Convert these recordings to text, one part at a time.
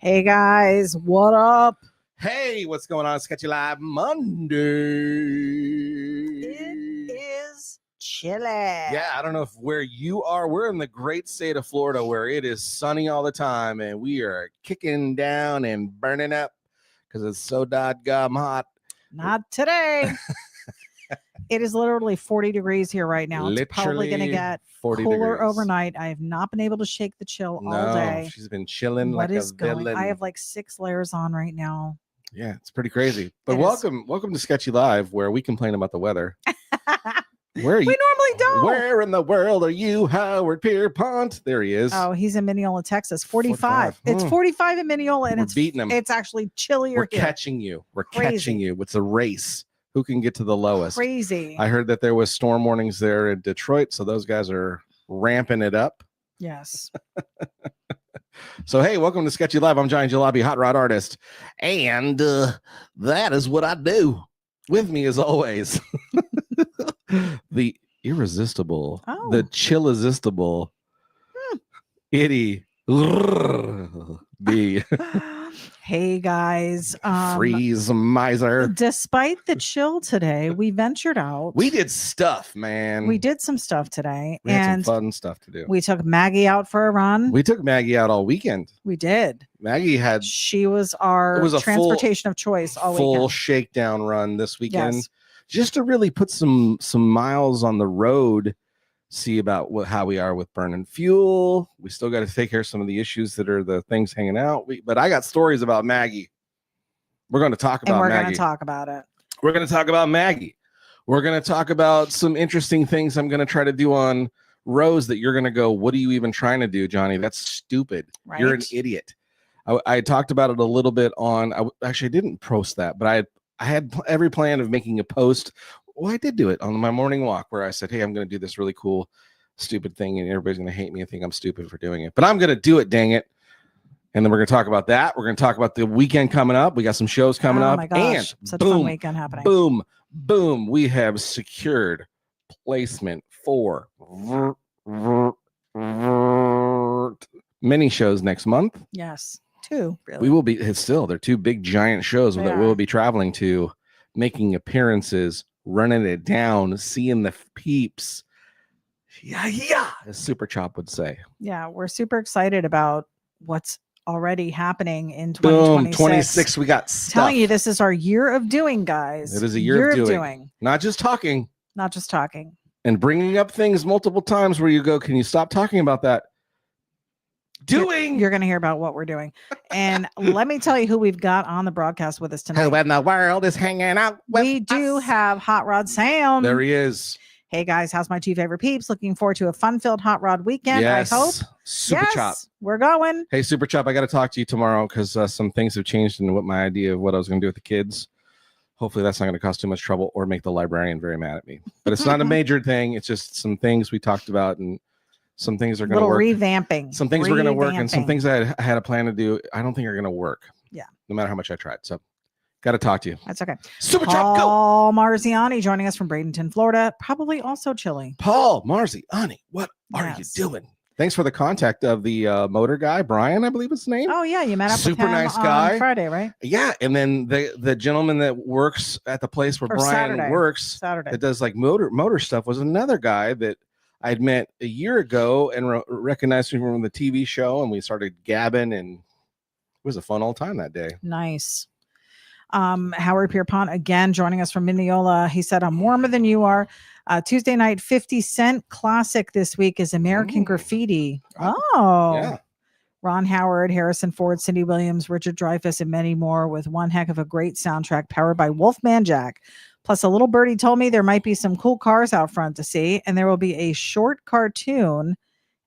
Hey guys, what up? Hey, what's going on? Sketchy Live Monday. It is chilly. Yeah, I don't know if where you are. We're in the great state of Florida where it is sunny all the time and we are kicking down and burning up because it's so doggone hot. Not today. It is literally 40 degrees here right now. It's probably going to get 40 cooler degrees. overnight. I have not been able to shake the chill all day. She's been chilling What like is a going? villain. I have like 6 layers on right now. Yeah, it's pretty crazy. But It welcome to Sketchy Live, where we complain about the weather. Where are you? We normally don't. Where in the world are you, Howard Pierpont? There he is. Oh, he's in Mineola, Texas. 45. It's 45 in Mineola, and We're beating him. It's actually chillier. We're here. catching you. We're Crazy. catching you. It's a race. Who can get to the lowest? Crazy. I heard that there was storm warnings there in Detroit, so those guys are ramping it up. Yes. So, hey, welcome to Sketchy Live. I'm Johnny Jalopy, hot rod artist. And that is what I do. With me, as always, the irresistible, the chill-irresistible, itty, the hey, guys. freeze miser. Despite the chill today, we ventured out. We did stuff, man. We did some stuff today. We had and some fun stuff to do. We took Maggie out for a run. We took Maggie out all weekend. We did. Maggie had She was our transportation of choice all full weekend. shakedown run this weekend, Yes. just to really put some miles on the road, see about how we are with burning fuel. We still got to take care of some of the issues that are the things hanging out. But I got stories about Maggie. We're going to talk about We're Maggie. going to talk about it. We're going to talk about Maggie. We're going to talk about some interesting things I'm going to try to do on rows that you're going to go, what are you even trying to do, Johnny? That's stupid. Right? You're an idiot. I talked about it a little bit on, actually didn't post that, but I had every plan of making a post. Well, I did do it on my morning walk where I said, hey, I'm going to do this really cool, stupid thing, and everybody's going to hate me and think I'm stupid for doing it. But I'm going to do it, dang it. And then we're going to talk about that. We're going to talk about the weekend coming up. We got some shows coming up. Oh my gosh. And such boom, a fun weekend happening. Boom, boom. We have secured placement for mini shows next month. Yes. 2, really. We will be, they're 2 big giant shows that we'll be traveling to, making appearances, running it down, seeing the peeps. Yeah, as Super Chop would say. Yeah, we're super excited about what's already happening in 2026. Boom, 26, we got stuff. Telling you, this is our year of doing, guys. It is a year of doing. Not just talking. Not just talking. And bringing up things multiple times where you go, can you stop talking about that? You're going to hear about what we're doing. And let me tell you who we've got on the broadcast with us tonight. Who in the world is hanging out with We do have Hot Rod Sam. There he is. Hey guys, how's my 2 favorite peeps? Looking forward to a fun-filled Hot Rod weekend. Yes. I hope. Super Chop. We're going. Hey, Super Chop, I got to talk to you tomorrow because some things have changed in what my idea of what I was going to do with the kids. Hopefully that's not going to cause too much trouble or make the librarian very mad at me. But it's not a major thing. It's just some things we talked about, and some things are going to work. Revamping. Some things were going to work, and some things I had a plan to do, I don't think are going to work. Yeah. No matter how much I tried. So got to talk to you. That's okay. Super Chop, go. Paul Marziani joining us from Bradenton, Florida. Probably also chilly. Paul Marziani, what are you doing? Thanks for the contact of the motor guy, Brian, I believe his name. Oh yeah, you met up Super with him nice guy on Friday, right? Yeah, and then the gentleman that works at the place where Brian works, that does like motor stuff, was another guy that I'd met a year ago and recognized him from the TV show, and we started gabbing, and it was a fun old time that day. Nice. Howard Pierpont again joining us from Mineola. He said, I'm warmer than you are. Tuesday night 50 Cent classic this week is American Graffiti. Yeah. Ron Howard, Harrison Ford, Cindy Williams, Richard Dreyfuss, and many more, with one heck of a great soundtrack powered by Wolfman Jack. Plus, a little birdie told me there might be some cool cars out front to see, and there will be a short cartoon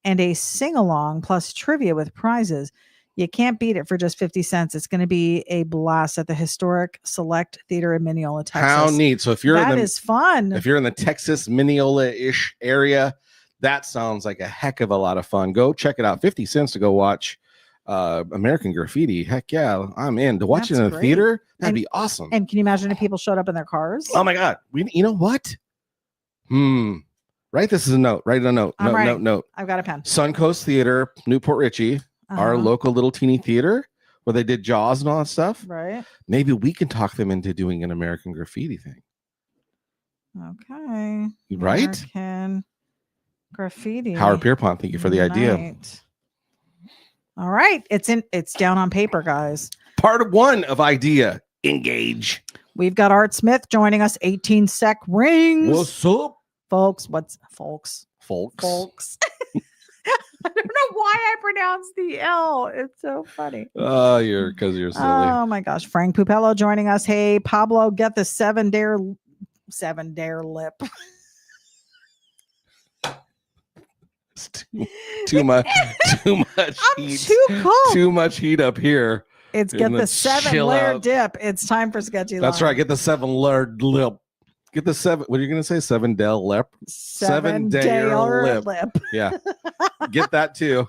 and a sing-along plus trivia with prizes. You can't beat it for just 50 cents. It's going to be a blast at the historic Select Theater in Mineola, Texas. How neat. So if you're that is fun. If you're in the Texas Mineola-ish area, that sounds like a heck of a lot of fun. Go check it out. 50 cents to go watch American Graffiti. Heck yeah, I'm in. To watch it in the theater, that'd be awesome. And can you imagine if people showed up in their cars? Oh my God. You know what? Write this as a note. Write a note. Note. I've got a pen. Suncoast Theater, Newport Richie. Our local little teeny theater where they did Jaws and all that stuff. Right. Maybe we can talk them into doing an American Graffiti thing. Okay. Right? American Graffiti. Howard Pierpont, thank you for the idea. Night. All right. It's down on paper, guys. Part 1 of idea. Engage. We've got Art Smith joining us. 18 sec rings. What's up? Folks. Folks. I don't know why I pronounced the L. It's so funny. Oh, because you're silly. Oh my gosh. Frank Pupello joining us. Hey, Pablo, get the 7 dare lip. It's too much I'm heat. too cold. Too much heat up here. It's in get the the 7 chill layer out. dip. It's time for Sketchy. That's Line. right. Get the 7 layered lip. Get the 7. What are you going to say? 7 Dale lip. 7 day dare lip. Yeah. Get that too.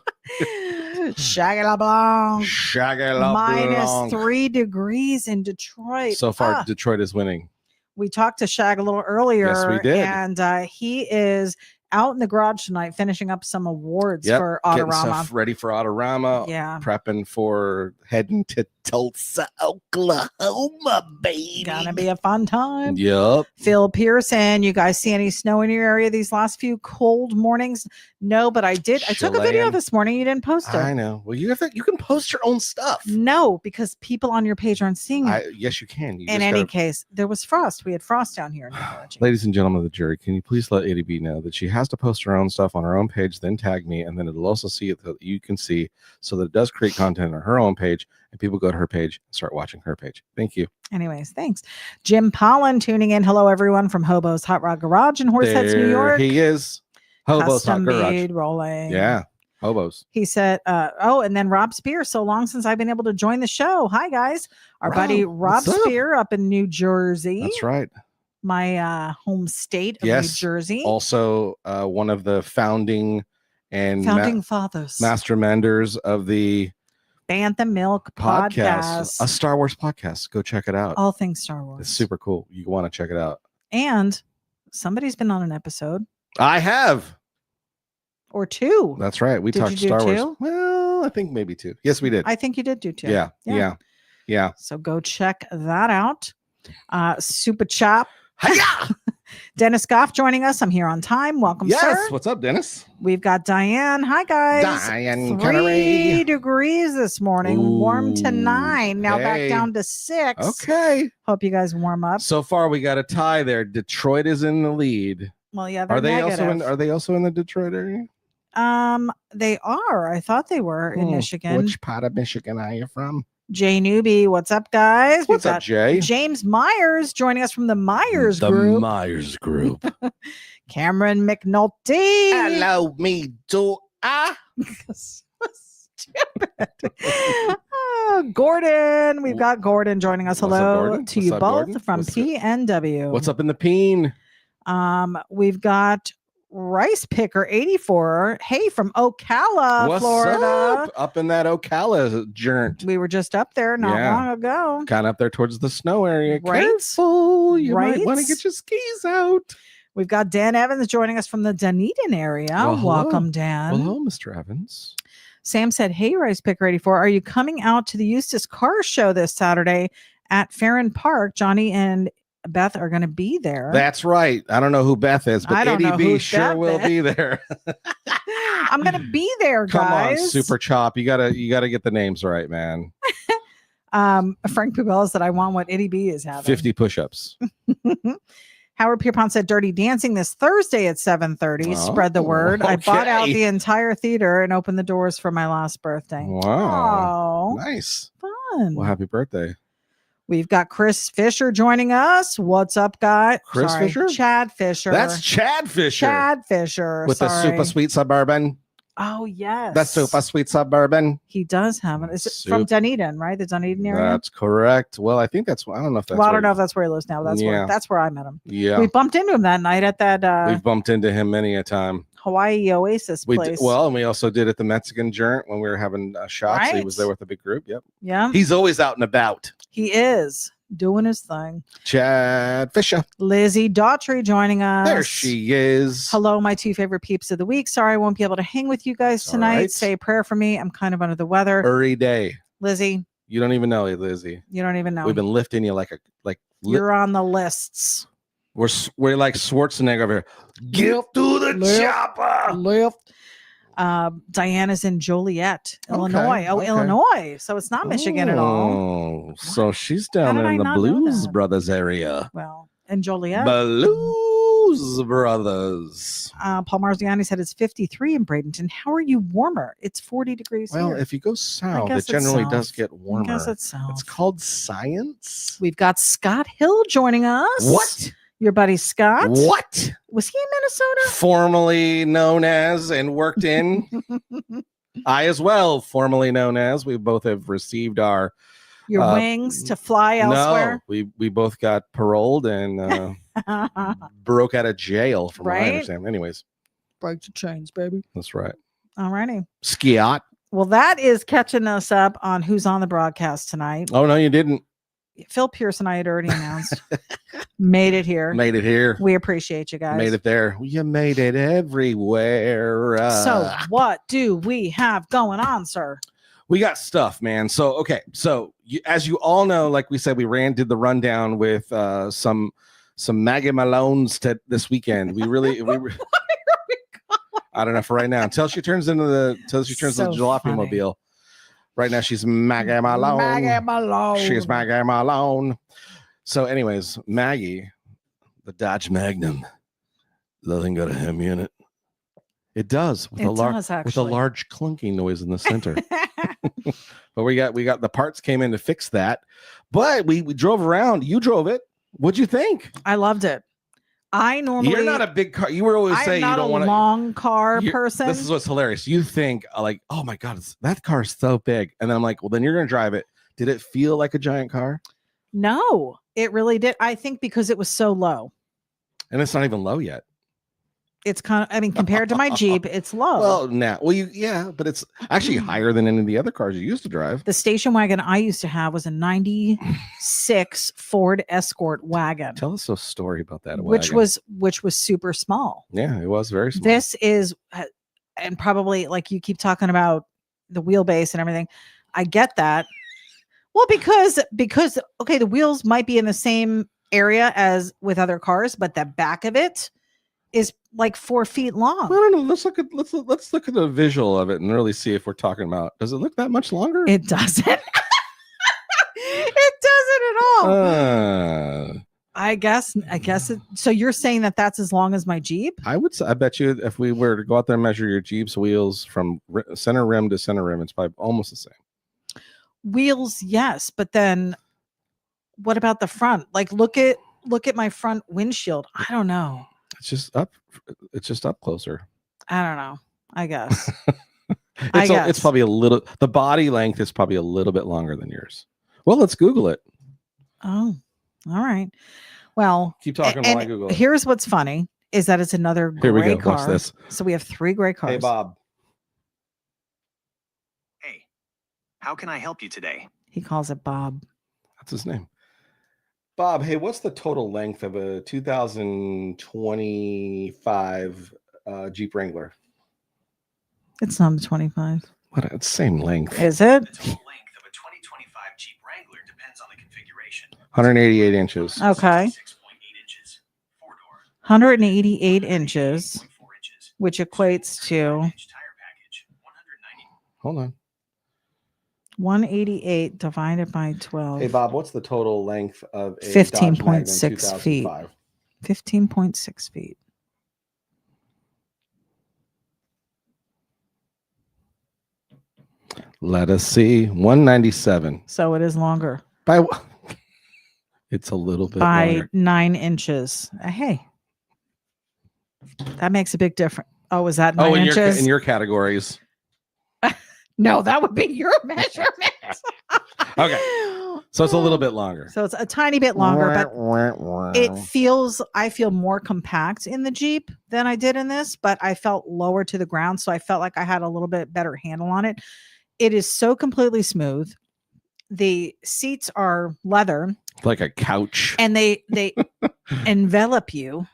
Shaggy la blanc. Shaggy la Minus blanc. 3 degrees in Detroit. So far, Detroit is winning. We talked to Shag a little earlier. Yes, we did. And he is out in the garage tonight finishing up some awards for Getting Autorama. stuff ready for Autorama. Yeah. Prepping for heading to Tulsa, Oklahoma, baby. Gonna be a fun time. Yep. Phil Pearson, you guys see any snow in your area these last few cold mornings? No, but I did. I took a video Chilean. this morning. You didn't post it. I know. Well, you can post your own stuff. No, because people on your page aren't seeing it. Yes, you can. You In just any gotta- case, there was frost. We had frost down here in New Orleans. Ladies and gentlemen of the jury, can you please let ADB know that she has to post her own stuff on her own page, then tag me, and then it'll also see it that you can see, so that it does create content on her own page, and people go to her page and start watching her page. Thank you. Anyways, thanks. Jim Pollan tuning in. Hello, everyone from Hobo's Hot Rod Garage in Horseheads, New There York. he is. Hobo's Hot Custom Garage. made rolling. Yeah. Hobos. He said, and then Rob Spear. So long since I've been able to join the show. Hi, guys. Our buddy Rob what's up? Spear up in New Jersey. That's right. My home state of Yes. New Jersey. Also, one of the founding and fathers. masterminders of the Bantha Milk podcast. a Star Wars podcast. Go check it out. All things Star Wars. It's super cool. You want to check it out. And somebody's been on an episode I have. or 2. That's right. We Did talked you do Star Wars. 2? Well, I think maybe 2. Yes, we did. I think you did do 2. Yeah. So go check that out. Super Chop. Hiya! Dennis Goff joining us. I'm here on time. Welcome, Yes. sir. What's up, Dennis? We've got Diane. Hi, guys. Diane 3 Connery. degrees this morning. Warm to Ooh, 9. Now back hey. down to 6. Okay. Hope you guys warm up. So far, we got a tie there. Detroit is in the lead. Well, yeah, they're Are they negative. also in the Detroit area? They are. I thought they were in Michigan. Which part of Michigan are you from? Jay Newby, what's up, guys? What's We've up, got Jay? James Myers joining us from the Myers Group. Myers Group. Cameron McNulty. Hello, me too. Stupid. Gordon. We've got Gordon joining us. What's up, Hello Gordon? to What's you up, both Gordon? from What's up? PNW. What's up in the peen? We've got Rice Picker 84. Hey, from Ocala, What's Florida. up in that Ocala joint? We were just up there not Yeah. long ago. Kind of up there towards the snow area. Right? Careful. You Right? might want to get your skis out. We've got Dan Evans joining us from the Dunedin area. Well, hello. Welcome, Dan. Well, hello, Mr. Evans. Sam said, hey, Rice Picker 84, are you coming out to the Eustis Car Show this Saturday at Farron Park? Johnny and Beth are going to be there. That's right. I don't know who Beth is, but I don't know ADB who sure Beth will is. be there. I'm going to be there, Come guys. on, Super Chop. You gotta get the names right, man. Frank Pubella said, I want what Itty B is having. 50 push-ups. Howard Pierpont said, Dirty Dancing this Thursday at 7:30. Spread the word. I bought out okay. the entire theater and opened the doors for my last birthday. Wow. Oh, Nice. fun. Well, happy birthday. We've got Chris Fisher joining us. What's up, guy? Chris Fisher? Chad Fisher. That's Chad Fisher. Chad Fisher. with the super sweet Suburban. Oh, yes. That's super sweet Suburban. He does have it. Is it from Dunedin, right? The Dunedin area? That's correct. Well, I think that's, I don't know if that's well, I where don't know if that's where he lives now. That's Yeah. where I met him. Yeah. We bumped into him that night at that We've bumped into him many a time. Hawaii Oasis We place. well, and we also did at the Mexican joint when we were having shots. He Right. was there with a big group. Yep. Yeah, He's always out and about. he is doing his thing. Chad Fisher. Lizzie Daughtry joining us. There she is. Hello, my 2 favorite peeps of the week. Sorry I won't be able to hang with you guys It's all tonight. right. Say a prayer for me. I'm kind of under the weather. Every day. Lizzie, You don't even know, Lizzie. You don't even know. We've been lifting you like You're on the lists. We're like Schwarzenegger over here. Get to the chopper. Lift. Diana's in Joliet, Illinois. Okay. Illinois. So it's not Michigan at all. Oh, so she's down did in I the not know Blues that? Brothers area. Well, in Joliet. Blues Brothers. Paul Marziani said it's 53 in Bradenton. How are you warmer? It's 40 degrees Well, here. if you go south, guess it generally it's does south. get I warmer. guess it's south. It's called science. We've got Scott Hill joining us. What? Your buddy Scott? What? Was he in Minnesota? Formerly known as and worked in. I as well, formerly known as. We both have received our Your wings to fly elsewhere? No, we both got paroled and broke out of jail, from what I understand. Anyways, break the chains, baby. That's right. All righty. Skiat. Well, that is catching us up on who's on the broadcast tonight. Oh no, you didn't. Phil Pearson, I had already announced. Made it here. Made it here. We appreciate you guys. Made it there. You made it everywhere. So what do we have going on, sir? We got stuff, man. So, okay. So as you all know, like we said, we did the rundown with some Maggie Malones this weekend. I don't know for right now. Until she turns into the Jalopy mobile. Right now, she's Maggie Malone. Maggie Malone. She's Maggie Malone. So, anyways, Maggie, the Dodge Magnum, doesn't got a Hemi in it. It does with a large clunking noise in the center. But we got the parts came in to fix that. But we drove around. You drove it. What'd you think? I loved it. You're not a big car. You were always saying you don't want a long car person. This is what's hilarious. You think like, oh my God, that car is so big. And then I'm like, well, then you're going to drive it. Did it feel like a giant car? No, it really did. I think because it was so low. And it's not even low yet. It's compared to my Jeep, it's low. Well, but it's actually higher than any of the other cars you used to drive. The station wagon I used to have was a 96 Ford Escort wagon. Tell us a story about that which was super small. Yeah, it was very small. This is, and probably like you keep talking about the wheelbase and everything. I get that. Well, because okay, the wheels might be in the same area as with other cars, but the back of it is like 4 feet long. I don't know. Let's look at the visual of it and really see if we're talking about. Does it look that much longer? It doesn't. It doesn't at all. I guess it. So you're saying that's as long as my Jeep? I bet you if we were to go out there and measure your Jeep's wheels from center rim to center rim, it's probably almost the same. Wheels, yes, but then what about the front? Like look at my front windshield. I don't know. It's just up closer. I don't know. I guess. It's probably a little. The body length is probably a little bit longer than yours. Well, let's Google it. Oh, all right. Well, keep talking while I Google it. Here's what's funny is that it's another gray Here we go. car. Watch this. So we have 3 gray cars. Hey, Bob. Hey, how can I help you today? He calls it Bob. That's his name. Bob, hey, what's the total length of a 2025 Jeep Wrangler? It's not a 25. What? It's the same length. Is it? The total length of a 2025 Jeep Wrangler depends on the configuration. 188 inches. Okay. 6.8 inches. 4-door. 188 inches, which equates to. Tire package. 190. Hold on. 188 divided by 12. Hey, Bob, what's the total length of a 15.6 feet. 15.6 feet. Let us see. 197. So it is longer. It's a little bit by longer. 9 inches. Hey, that makes a big difference. Oh, is that 9 inches? In your categories. No, that would be your measurement. Okay. So it's a little bit longer. So it's a tiny bit longer, but I feel more compact in the Jeep than I did in this, but I felt lower to the ground. So I felt like I had a little bit better handle on it. It is so completely smooth. The seats are leather. Like a couch. And they envelop you.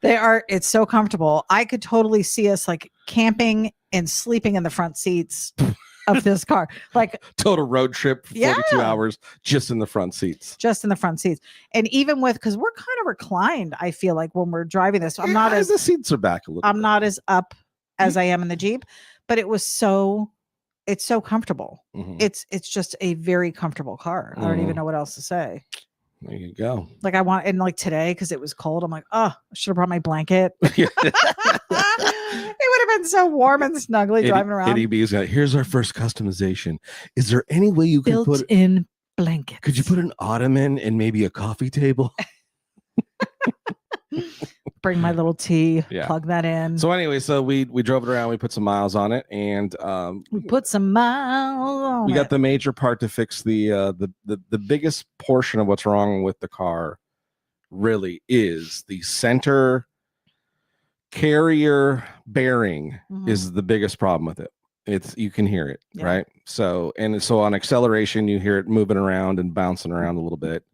It's so comfortable. I could totally see us like camping and sleeping in the front seats of this car. Like Total road trip, 42 Yeah. hours just in the front seats. just in the front seats. And even with, because we're kind of reclined, I feel like when we're driving this, I'm not as the seats are back a little. I'm bit. not as up as I am in the Jeep, but it's so comfortable. Mhm. It's just a very comfortable car. I don't even Mhm. know what else to say. There you go. Like I want, and like today, because it was cold, I'm like, oh, I should have brought my blanket. It would have been so warm and snuggly driving around. Eddie B's like, here's our first customization. Is there any way you could put Built-in blankets. Could you put an ottoman and maybe a coffee table? Bring my little tea, Yeah. plug that in. So anyway, so we drove it around, we put some miles on it, and we put some miles on we got it. the major part to fix the biggest portion of what's wrong with the car really is the center carrier bearing is the biggest problem with it. You can hear it, Yeah. right? So on acceleration, you hear it moving around and bouncing around a little bit.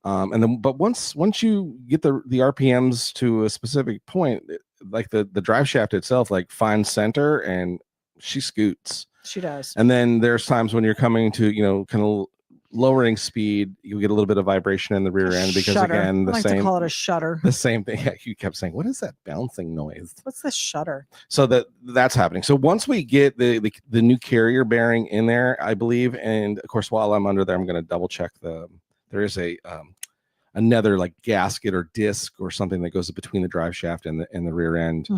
But once you get the RPMs to a specific point, like the drive shaft itself, like finds center and she scoots. She does. And then there's times when you're coming to, kind of lowering speed, you get a little bit of vibration in the rear end because Shudder. again, I like to call it a shudder. the same thing. Yeah, you kept saying, what is that bouncing noise? What's this shudder? So that's happening. So once we get the new carrier bearing in there, I believe, and of course, while I'm under there, I'm going to double check there is a another like gasket or disc or something that goes between the drive shaft and the rear end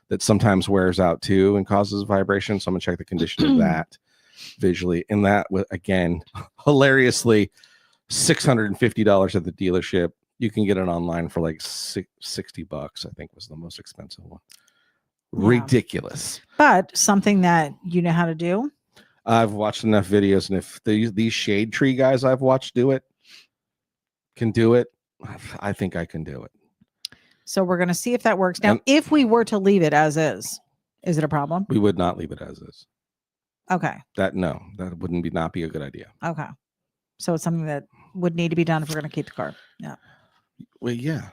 that sometimes wears out too and causes vibration. So I'm gonna check the condition of that visually. And that again, hilariously, $650 at the dealership. You can get it online for like $60. I think was the most expensive one. Yeah. Ridiculous. But something that you know how to do. I've watched enough videos, and if these shade tree guys I've watched can do it, I think I can do it. So we're going to see if that works. Now, if we were to leave it as is it a problem? We would not leave it as is. Okay. That wouldn't not be a good idea. Okay. So it's something that would need to be done if we're going to keep the car. Yeah. Well, yeah.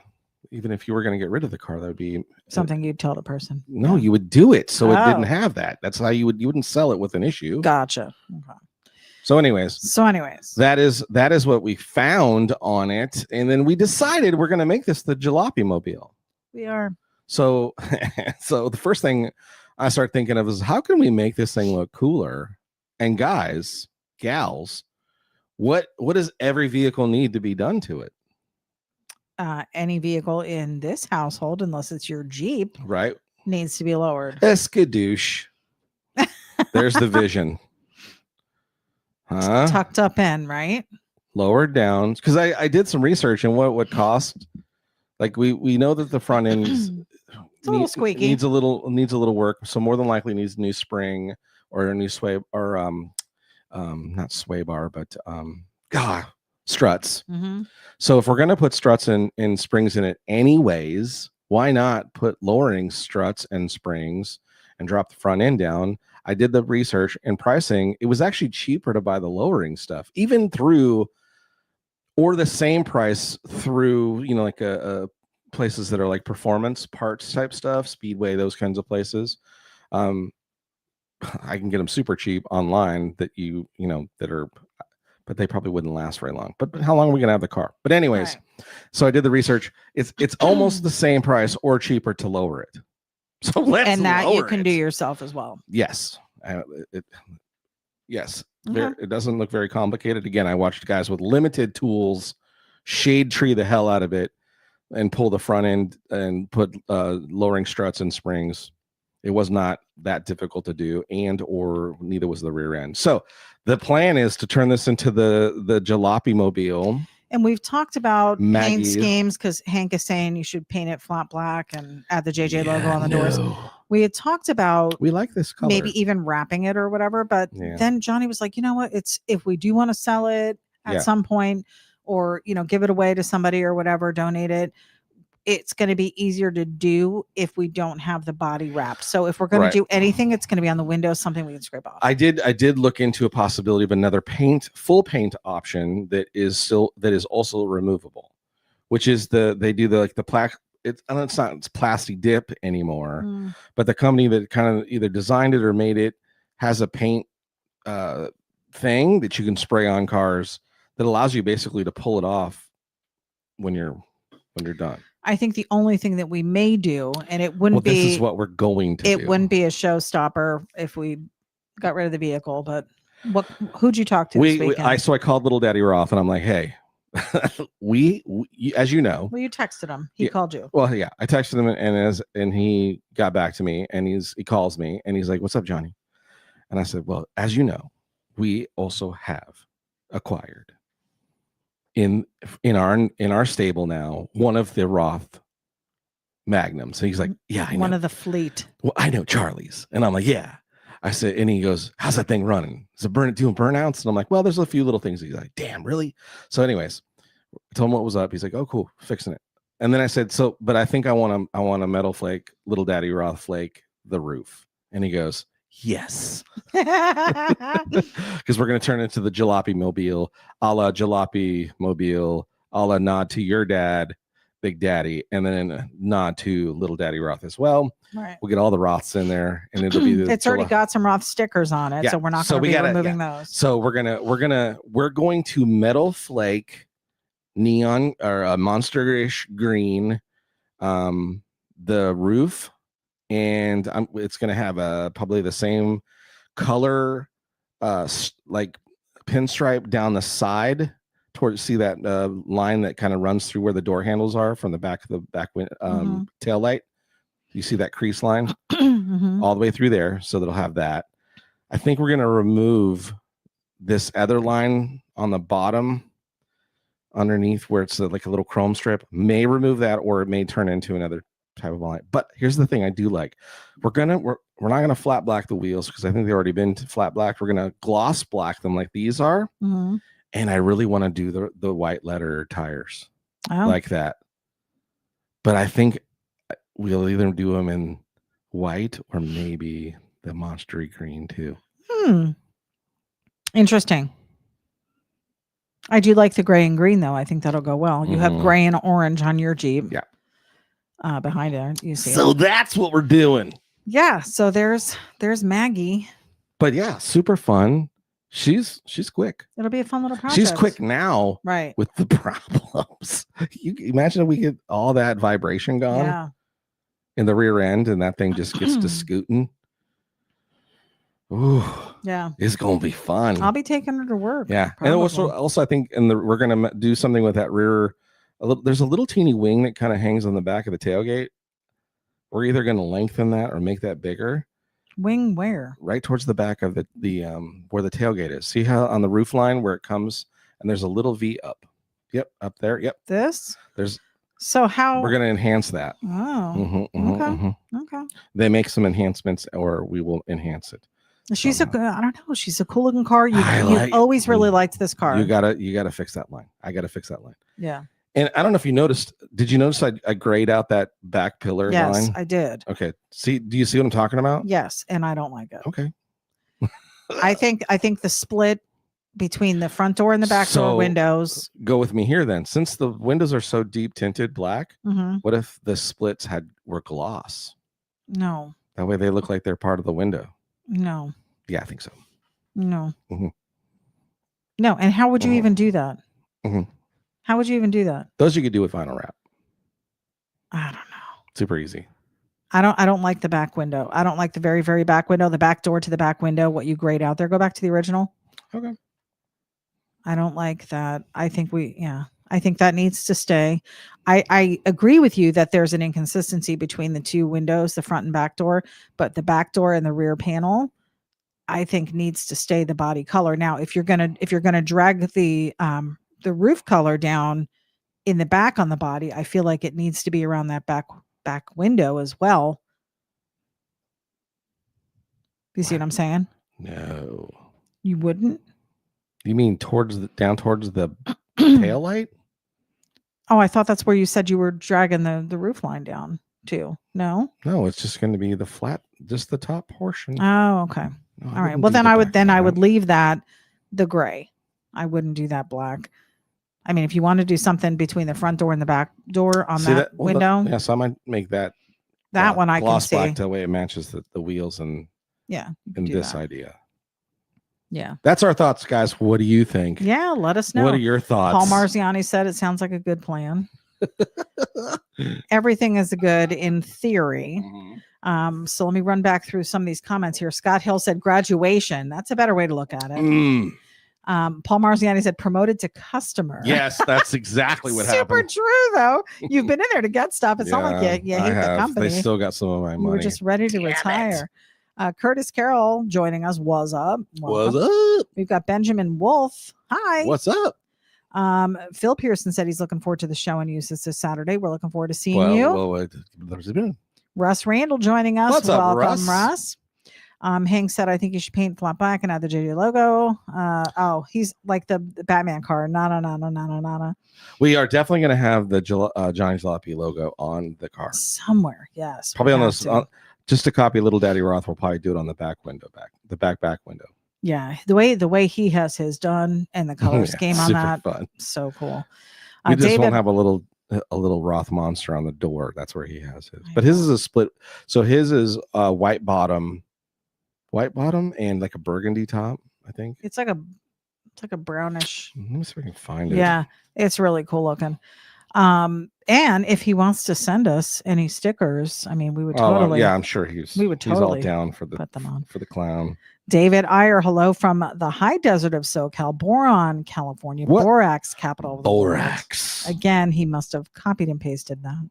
Even if you were going to get rid of the car, that would be something you'd tell the person. No, you would do it so it didn't have that. That's how you wouldn't sell it with an issue. Gotcha. Okay. So anyways, that is what we found on it, and then we decided we're going to make this the Jalopy Mobile. We are. So the first thing I start thinking of is how can we make this thing look cooler? And guys, gals, what does every vehicle need to be done to it? Any vehicle in this household, unless it's your Jeep, right, needs to be lowered. Skadoosh. There's the vision. Tucked up in, right? Lowered down. Because I did some research and what would cost. Like we know that the front end it's a little squeaky. Needs a little work. So more than likely needs a new spring or a new sway or not sway bar, but struts. So if we're gonna put struts and springs in it anyways, why not put lowering struts and springs and drop the front end down? I did the research and pricing. It was actually cheaper to buy the lowering stuff, even or the same price through, like a places that are like performance parts type stuff, Speedway, those kinds of places. I can get them super cheap online that that are, but they probably wouldn't last very long. But how long are we gonna have the car? But anyways, so I did the research. It's almost the same price or cheaper to lower it. So let's that you can do yourself as well. Yes. Yes. It doesn't look very complicated. Again, I watched guys with limited tools shade tree the hell out of it and pull the front end and put lowering struts and springs. It was not that difficult to do, or neither was the rear end. So the plan is to turn this into the Jalopy Mobile. And we've talked about paint schemes because Hank is saying you should paint it flat black and add the JJ logo on the doors. We had talked about we like this color. Maybe even wrapping it or whatever. But then Johnny was like, you know what? It's if we do want to sell it at some point or, give it away to somebody or whatever, donate it. It's going to be easier to do if we don't have the body wrapped. So if we're going to do anything, it's going to be on the windows, something we can scrape off. I did look into a possibility of another full paint option that is also removable, which is they do the plaque. It's plastic dip anymore, but the company that kind of either designed it or made it has a paint thing that you can spray on cars that allows you basically to pull it off when you're done. I think the only thing that we may do, and it wouldn't This be is what we're going to do. it wouldn't be a showstopper if we got rid of the vehicle, but who'd you talk to this weekend? I called Little Daddy Roth and I'm like, hey, we as you know. Well, you texted him. He called you. Well, yeah, I texted him and he got back to me and he calls me and he's like, what's up, Johnny? And I said, well, as you know, we also have acquired in our stable now one of the Roth Magnums. And he's like, yeah, I know. One of the fleet. Well, I know Charlie's. And I'm like, yeah. I said, and he goes, how's that thing running? Is it doing burnouts? And I'm like, well, there's a few little things. He's like, damn, really? So anyways, I told him what was up. He's like, oh, cool, fixing it. And then I said, but I think I want a metal flake, Little Daddy Roth flake the roof. And he goes, yes. Because we're going to turn into the Jalopy Mobile, a la Jalopy Mobile, a la nod to your dad, Big Daddy, and then a nod to Little Daddy Roth as well. Right. We'll get all the Roths in there, and it'll be it's already got some Roth stickers on it, yeah. so we're not going to be removing those. So we're going to metal flake neon or a monsterish green the roof, and it's going to have probably the same color like pinstripe down the side towards see that line that kind of runs through where the door handles are from the back of the back tail light. You see that crease line all the way through there, so that'll have that. I think we're going to remove this other line on the bottom underneath where it's like a little chrome strip. May remove that, or it may turn into another type of line. But here's the thing I do like. We're not gonna flat black the wheels because I think they've already been flat black. We're gonna gloss black them like these are. And I really want to do the white letter tires like that. But I think we'll either do them in white or maybe the monstery green too. Interesting. I do like the gray and green though. I think that'll go well. You have gray and orange on your Jeep. Yeah. Behind it, you see. So that's what we're doing. Yeah. So there's Maggie. But yeah, super fun. She's quick. It'll be a fun little project. She's quick now, right? With the problems. You imagine if we get all that vibration gone in the rear end, and that thing just gets to scooting. Ooh, yeah, it's gonna be fun. I'll be taking her to work. Yeah, probably. And also, I think, we're gonna do something with that rear. There's a little teeny wing that kind of hangs on the back of the tailgate. We're either gonna lengthen that or make that bigger. Wing where? Right towards the back of the where the tailgate is. See how on the roof line where it comes and there's a little V up. Yep, up there. Yep. So how we're gonna enhance that. Oh. Okay. They make some enhancements, or we will enhance it. She's I don't know. She's a cool looking car. You've always really liked this car. You gotta fix that line. I gotta fix that line. Yeah. And I don't know if you noticed. Did you notice I grayed out that back pillar line? Yes, I did. Okay. Do you see what I'm talking about? Yes, and I don't like it. Okay. I think the split between the front door and the back door windows. Go with me here then. Since the windows are so deep tinted black, what if the splits were gloss? No. That way they look like they're part of the window. No. Yeah, I think so. No. No. And how would you even do that? How would you even do that? Those you could do with vinyl wrap. I don't know. Super easy. I don't like the back window. I don't like the very, very back window, the back door to the back window, what you grayed out there. Go back to the original. Okay. I don't like that. I think I think that needs to stay. I agree with you that there's an inconsistency between the two windows, the front and back door, but the back door and the rear panel, I think needs to stay the body color. Now, if you're gonna drag the roof color down in the back on the body, I feel like it needs to be around that back window as well. You see what I'm saying? No. You wouldn't? You mean down towards the tail light? Oh, I thought that's where you said you were dragging the roof line down too. No, it's just going to be just the top portion. Oh, okay. No, all right. Well, then I would leave that the gray. I wouldn't do that black. I mean, if you want to do something between the front door and the back door on that window, so I might make that one I can gloss see black the way it matches the wheels and in this idea. Yeah. That's our thoughts, guys. What do you think? Yeah. Let us know. What are your thoughts? Paul Marziani said it sounds like a good plan. Everything is good in theory. Mhm. So let me run back through some of these comments here. Scott Hill said graduation. That's a better way to look at it. Mm. Paul Marziani said promoted to customer. Yes, that's exactly what Super happened. true, though. You've been in there to get stuff. It's not like you I hate the have. company. They still got some of my You money. were just ready to Damn it. retire. Curtis Carroll joining us. Was up. What's Welcome. up? We've got Benjamin Wolf. Hi. What's up? Phil Pearson said he's looking forward to the show and uses this Saturday. We're looking forward to seeing you. Russ Randall joining us. What's up, Welcome, Russ? Russ. Hank said, I think you should paint flat black and add the JJ logo. He's like the Batman car. No. We are definitely going to have the Johnny Jalopy logo on the car. Somewhere, yes. Probably on those, just to copy Little Daddy Roth, we'll probably do it on the back window, the back window. Yeah, the way he has his done and the color scheme on that, fun. So cool. We just David, won't have a little Roth monster on the door. That's where he has his. But his is a split. So his is white bottom and like a burgundy top, I think. It's like a brownish. Let me see if I can find it. Yeah, it's really cool looking. And if he wants to send us any stickers, I mean, we would totally. Yeah, I'm sure he's all down for put them on for the clown. David Iyer, hello from the high desert of SoCal, Boron, California, What? Borax, capital of the Borax. world. Again, he must have copied and pasted that.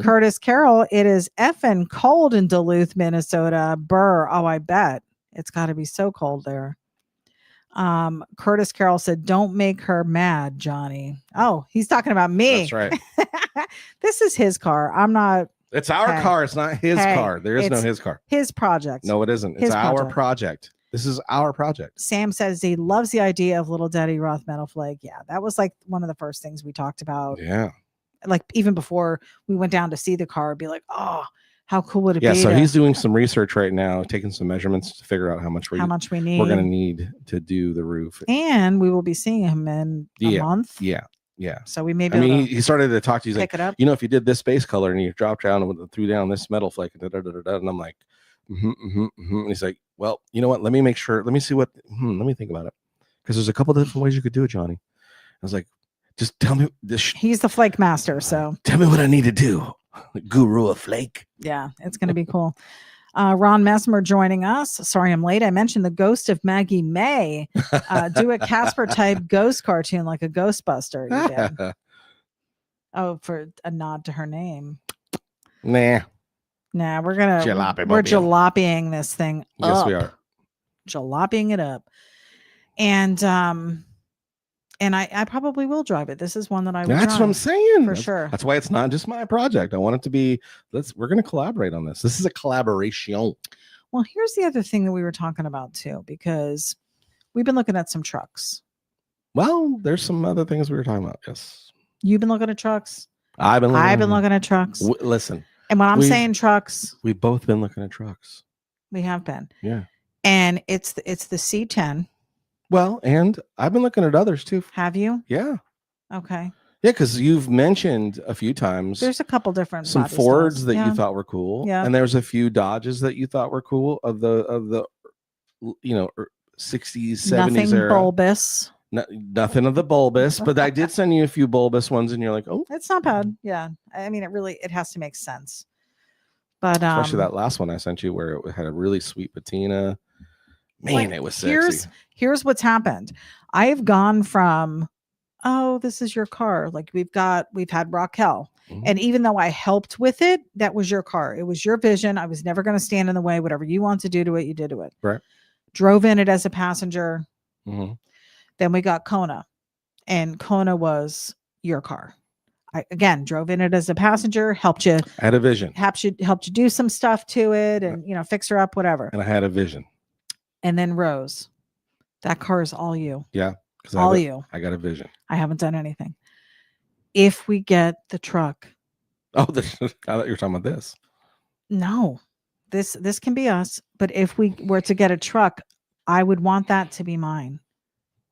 Curtis Carroll, it is effing cold in Duluth, Minnesota. Burr, oh, I bet it's got to be so cold there. Curtis Carroll said, "Don't make her mad, Johnny." Oh, he's talking about me. That's right. This is his car. I'm not. It's our car. It's not his car. There is no his car. His project. No, it isn't. It's our project. This is our project. Sam says he loves the idea of Little Daddy Roth metal flag. Yeah, that was like one of the first things we talked about. Yeah. Like even before we went down to see the car, be like, oh, how cool would it be? Yeah, so he's doing some research right now, taking some measurements to figure out how much we need. We're going to need to do the roof. And we will be seeing him in a month. Yeah. So we may be he started to talk to you. He's like, it up. If you did this base color and you dropped down and threw down this metal flake, and I'm like, And he's like, well, you know what? Let me make sure. Let me see what. Let me think about it, because there's a couple different ways you could do it, Johnny. I was like, just tell me this. He's the flake master, so tell me what I need to do. Guru of flake. Yeah, it's going to be cool. Ron Messmer joining us. Sorry, I'm late. I mentioned the ghost of Maggie May. Do a Casper type ghost cartoon like a Ghostbuster. You did. Oh, for a nod to her name. Nah, we're jalopying this thing. Yes, we are. Jalopying it up. And I probably will drive it. This is one that I will That's what I'm saying. For sure. That's why it's not just my project. I want it to be, we're going to collaborate on this. This is a collaboration. Well, here's the other thing that we were talking about too, because we've been looking at some trucks. Well, there's some other things we were talking about. Yes. You've been looking at trucks. I've been looking at trucks. Listen. And when I'm saying trucks, we've both been looking at trucks. We have been. Yeah. And it's the C10. Well, and I've been looking at others too. Have you? Yeah. Okay. Yeah, because you've mentioned a few times. There's a couple different some Fords that you thought were cool. Yeah. And there's a few Dodges that you thought were cool of the 60s, 70s Nothing era. Bulbous. Nothing of the bulbous, but I did send you a few bulbous ones, and you're like, oh, it's not bad. Yeah. I mean, it has to make sense. But especially that last one I sent you where it had a really sweet patina. Man, it was sexy. Here's what's happened. I've gone from, oh, this is your car. Like we've had Raquel. Mm-hmm. And even though I helped with it, that was your car. It was your vision. I was never going to stand in the way. Whatever you want to do to it, you did to it. Right. Drove in it as a passenger. Mm-hmm. Then we got Kona, and Kona was your car. I again drove in it as a passenger, helped you. I had a vision. Helped you do some stuff to it, and fix her up, whatever. And I had a vision. And then Rose, that car is all you. Yeah, all you. I got a vision. I haven't done anything. If we get the truck. Oh, I thought you were talking about this. No, this can be us. But if we were to get a truck, I would want that to be mine.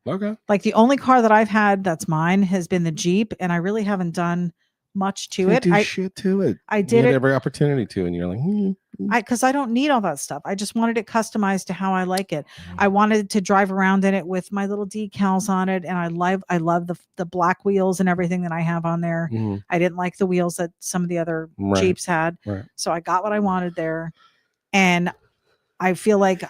Okay. Like the only car that I've had that's mine has been the Jeep, and I really haven't done much to Can't it. do shit to it. I You did had it every opportunity to, and you're like, because I don't need all that stuff. I just wanted it customized to how I like it. I wanted to drive around in it with my little decals on it, and I love the black wheels and everything that I have on there. Mhm. I didn't like the wheels that some of the other Right. Jeeps had, Right. so I got what I wanted there, and I feel like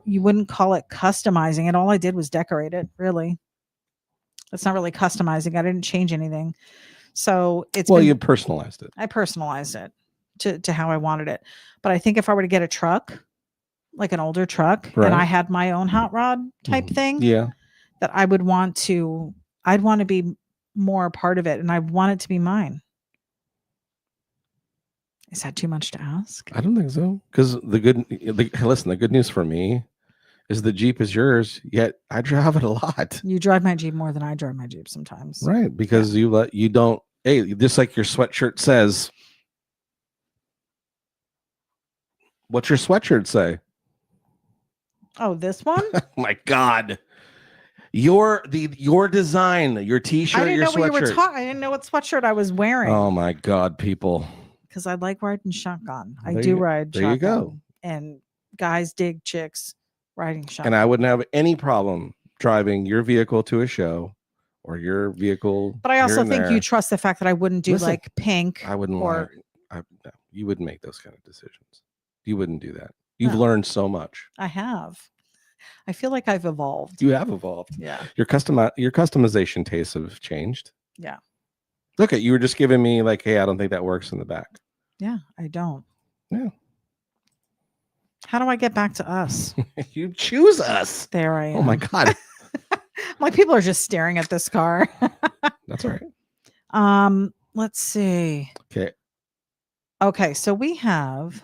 you wouldn't call it customizing it. All I did was decorate it. Really, it's not really customizing. I didn't change anything, so you personalized it. I personalized it to how I wanted it. But I think if I were to get a truck, like an older truck, and I Right. had my own hot rod type thing, Yeah. that I'd want to be more a part of it, and I want it to be mine. Is that too much to ask? I don't think so. Because the good news for me is the Jeep is yours, yet I drive it a lot. You drive my Jeep more than I drive my Jeep sometimes. Right. Because you don't, hey, just like your sweatshirt says. What's your sweatshirt say? Oh, this one? Oh my God. Your design, your t-shirt, I didn't your know what you were sweatshirt. talking. I didn't know what sweatshirt I was wearing. Oh my God, people. Because I like riding shotgun. I There do you- ride there shotgun. you go. And guys dig chicks riding shotgun. And I wouldn't have any problem driving your vehicle to a show or your vehicle. But I also here and think there. you trust the fact that I wouldn't do Listen, like pink. I wouldn't or lie. No, you wouldn't make those kind of decisions. You wouldn't do that. You've No. learned so much. I have. I feel like I've evolved. You have evolved. Yeah. Your customization tastes have changed. Yeah. Look at you were just giving me like, hey, I don't think that works in the back. Yeah, I don't. Yeah. How do I get back to us? You choose us. There I am. Oh my God. Like people are just staring at this car. That's all right. Let's see. Okay, so we have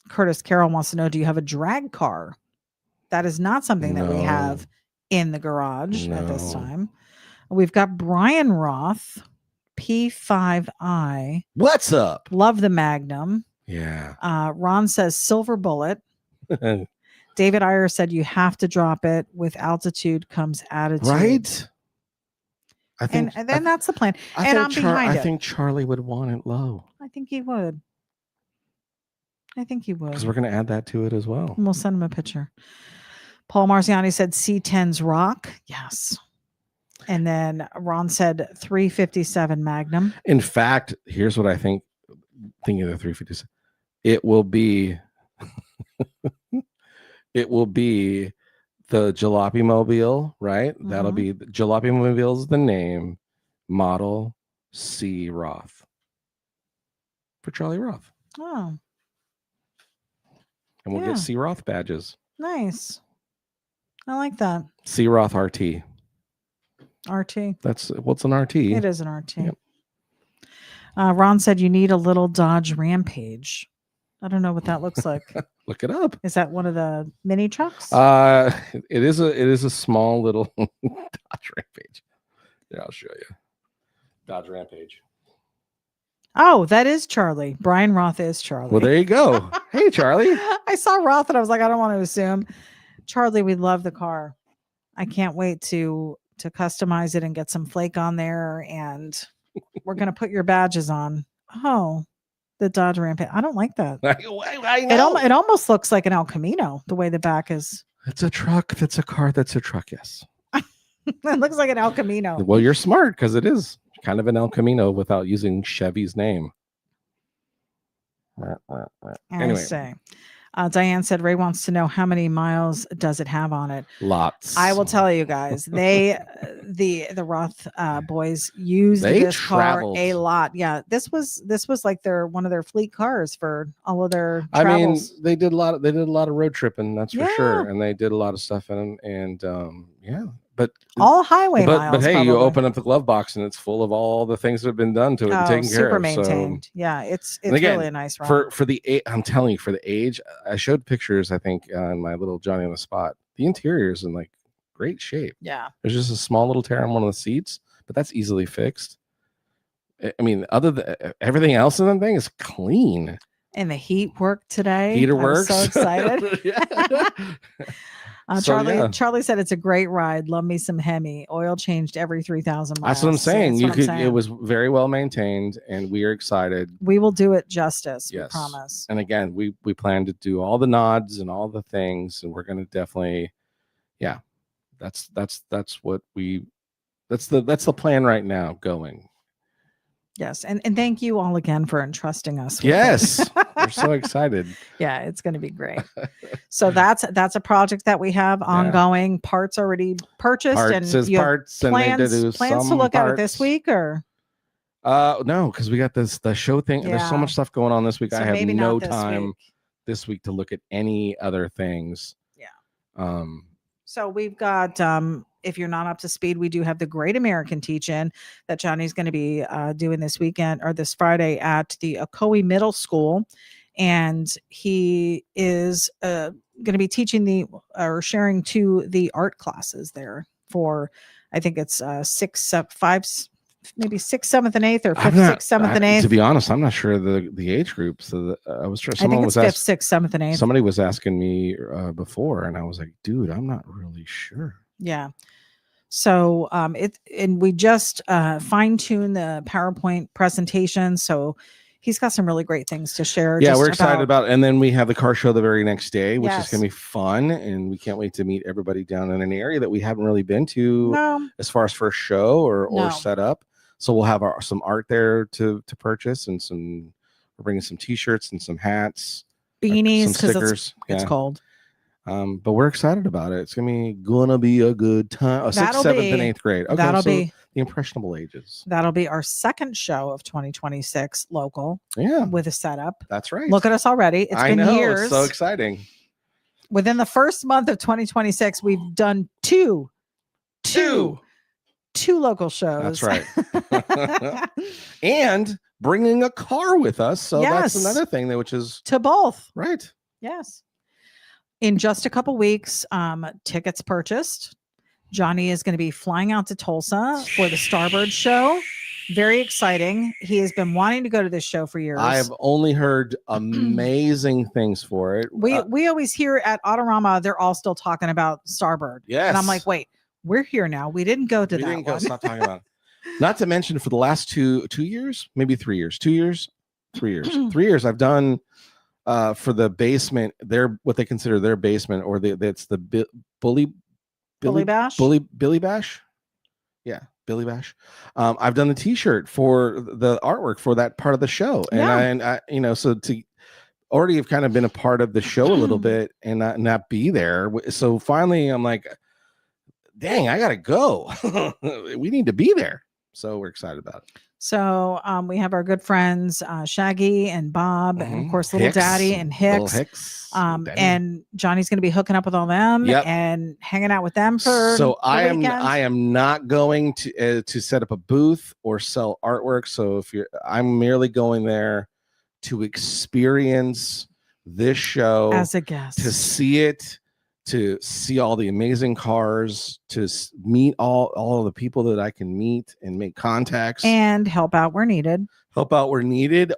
Curtis Carroll wants to know, do you have a drag car? That is not something that we No. have in the garage at this No. time. We've got Brian Roth, P5i. What's up? Love the Magnum. Yeah. Ron says Silver Bullet. David Iyer said you have to drop it. With altitude comes attitude. Right? I think and then that's the plan. I And think I'm behind it. I think Charlie would want it low. I think he would. Because we're going to add that to it as well. And we'll send him a picture. Paul Marciani said C10's rock. Yes. And then Ron said 357 Magnum. In fact, here's what I think. Thinking of the 357, it will be the Jalopy Mobile, right? Mm-hmm. That'll be the Jalopy Mobile is the name, model C Roth for Charlie Roth. Oh, And we'll Yeah. get C Roth badges. nice. I like that. C Roth RT. RT. That's what's an RT. It is an RT. Yep. Ron said you need a little Dodge Rampage. I don't know what that looks like. Look it up. Is that one of the mini trucks? It is a small little Dodge Rampage. Yeah, I'll show you. Dodge Rampage. Oh, that is Charlie. Brian Roth is Charlie. Well, there you go. Hey, Charlie. I saw Roth and I was like, I don't want to assume. Charlie, we love the car. I can't wait to customize it and get some flake on there, and we're gonna put your badges on. Oh, the Dodge Rampage. I don't like that. I know. It almost looks like an El Camino the way the back is. It's a truck. That's a car. That's a truck. Yes. It looks like an El Camino. Well, you're smart because it is kind of an El Camino without using Chevy's name. Anyway. I say. Diane said Ray wants to know how many miles does it have on it. Lots. I will tell you guys, they the Roth boys used They this traveled. car a lot. Yeah, this was like one of their fleet cars for all of their I mean, travels. they did a lot of road tripping, that's for sure, Yeah. and they did a lot of stuff in them, and yeah, but all highway miles. but hey, you probably. open up the glove box and it's full of all the things that have been done to it and taken care super of. maintained. Yeah, it's And again, really a nice ride. For the I'm telling you, for the age, I showed pictures. I think in my little Johnny on the Spot. The interior is in like great shape. Yeah, There's just a small little tear on one of the seats, but that's easily fixed. I mean, other than everything else in the thing is clean. and the heat worked today. Heater I was works. so excited. Yeah. Charlie said it's a great ride. Love me some Hemi. Oil changed every 3,000 miles. That's what I'm saying. That's what I'm saying. It was very well maintained, and we are excited. We will do it justice. Yes. We promise. And again, we plan to do all the nods and all the things, and we're going to definitely, yeah. That's what that's the plan right now going. Yes. And thank you all again for entrusting us. With Yes. it. We're so excited. Yeah, it's going to be great. So that's a project that we have ongoing. Parts already purchased, Parts and you have parts, plans and plans to look at it this week, or no, because we got the show thing. There's so Yeah. much stuff going on this week. So I have maybe no not this time week. this week to look at any other things. Yeah. So we've got, if you're not up to speed, we do have the Great American Teach-In that Johnny's going to be doing this weekend or this Friday at the Ocoee Middle School. And he is going to be teaching sharing the art classes there for, I think it's 6th, 7th, and 8th, or 5th, 6th, 7th, and 8th. To be honest, I'm not sure the age group. So I was sure I think it's 5th, 6th, 7th, and 8th. Somebody was asking me before, and I was like, dude, I'm not really sure. Yeah. So and we just fine-tuned the PowerPoint presentation. So he's got some really great things to share. Yeah, we're excited about it. And then we have the car show the very next day, which is going to be fun. And we can't wait to meet everybody down in an area that we haven't really been to as far as first show or set up. So we'll have some art there to purchase, and we're bringing some t-shirts and some hats, beanies, some stickers. It's cold. But we're excited about it. It's gonna be a good time. 6th, 7th, and 8th grade. Okay, that'll be the impressionable ages. That'll be our second show of 2026 local. Yeah, with a setup. That's right. Look at us already. It's been years. It's so exciting. Within the first month of 2026, we've done two local shows. That's right. And bringing a car with us. So that's another thing which is to both. Right. Yes. In just a couple weeks, tickets purchased. Johnny is going to be flying out to Tulsa for the Starbird show. Very exciting. He has been wanting to go to this show for years. I've only heard amazing things for it. We always hear at Autorama, they're all still talking about Starbird. Yes. And I'm like, wait, we're here now. We didn't go to that one. Stop talking about it. Not to mention for the last 2 years, maybe 3 years, 2 years, 3 years, 3 years, I've done for the basement, what they consider their basement, or that's the Billy Bash. Billy Bash. Yeah, Billy Bash. I've done the t-shirt for the artwork for that part of the show. And I so to already have kind of been a part of the show a little bit and not be there. So finally I'm like, dang, I gotta go. We need to be there. So we're excited about it. So we have our good friends Shaggy and Bob, and of course Little Hicks, Daddy and Hicks. And Johnny's going to be hooking up with all them and hanging out with them for. So I am not going to set up a booth or sell artwork. So I'm merely going there to experience this show as a guest, to see it, to see all the amazing cars, to meet all of the people that I can meet and make contacts and help out where needed.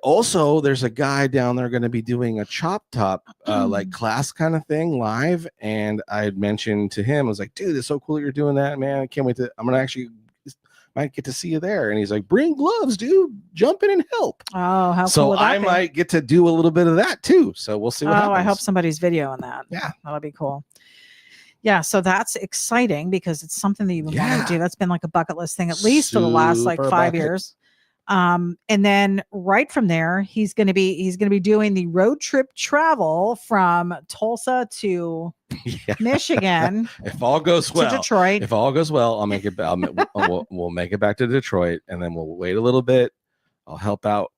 Also, there's a guy down there going to be doing a chop top like class kind of thing live. And I had mentioned to him, I was like, dude, it's so cool that you're doing that, man. I can't wait I'm going to actually might get to see you there. And he's like, bring gloves, dude, jump in and help. Oh, how so cool I might get to do a little bit of that too. So we'll see what happens. I hope somebody's videoing that. Yeah, that'll be cool. Yeah, so that's exciting because it's something that you've been wanting to do. That's been like a bucket list thing, at least for the last like 5 years. And then right from there, he's going to be doing the road trip travel from Tulsa to Michigan. If all goes well, to Detroit. If all goes well, I'll make it. We'll make it back to Detroit, and then we'll wait a little bit. I'll help out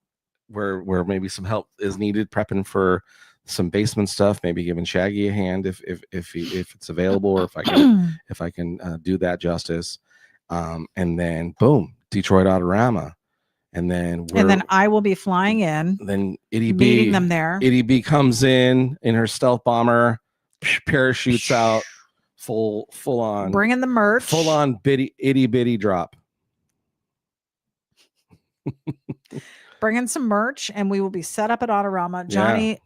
where maybe some help is needed, prepping for some basement stuff, maybe giving Shaggy a hand if it's available, or if I can do that justice. And then boom, Detroit Autorama. And then I will be flying in. Then meeting them there. Itty B comes in her stealth bomber, parachutes out, full on, bringing the merch, full on itty bitty drop. Bringing some merch, and we will be set up at Autorama. Johnny,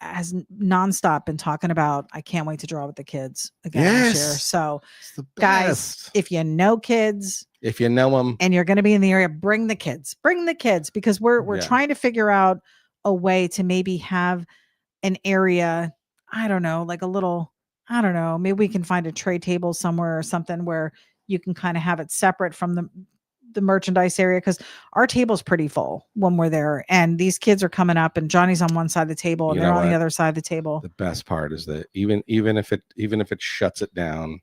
has nonstop been talking about, I can't wait to draw with the kids again this year. Yes. So It's the guys, best. if you know kids, If you know them, and you're going to be in the area, bring the kids, because we're Yeah. trying to figure out a way to maybe have an area, I don't know, like a little, I don't know, maybe we can find a tray table somewhere or something where you can kind of have it separate from the merchandise area, because our table's pretty full when we're there, and these kids are coming up and Johnny's on one side of the table and You they're know on the what? other side of the table. The best part is that even if it shuts it down,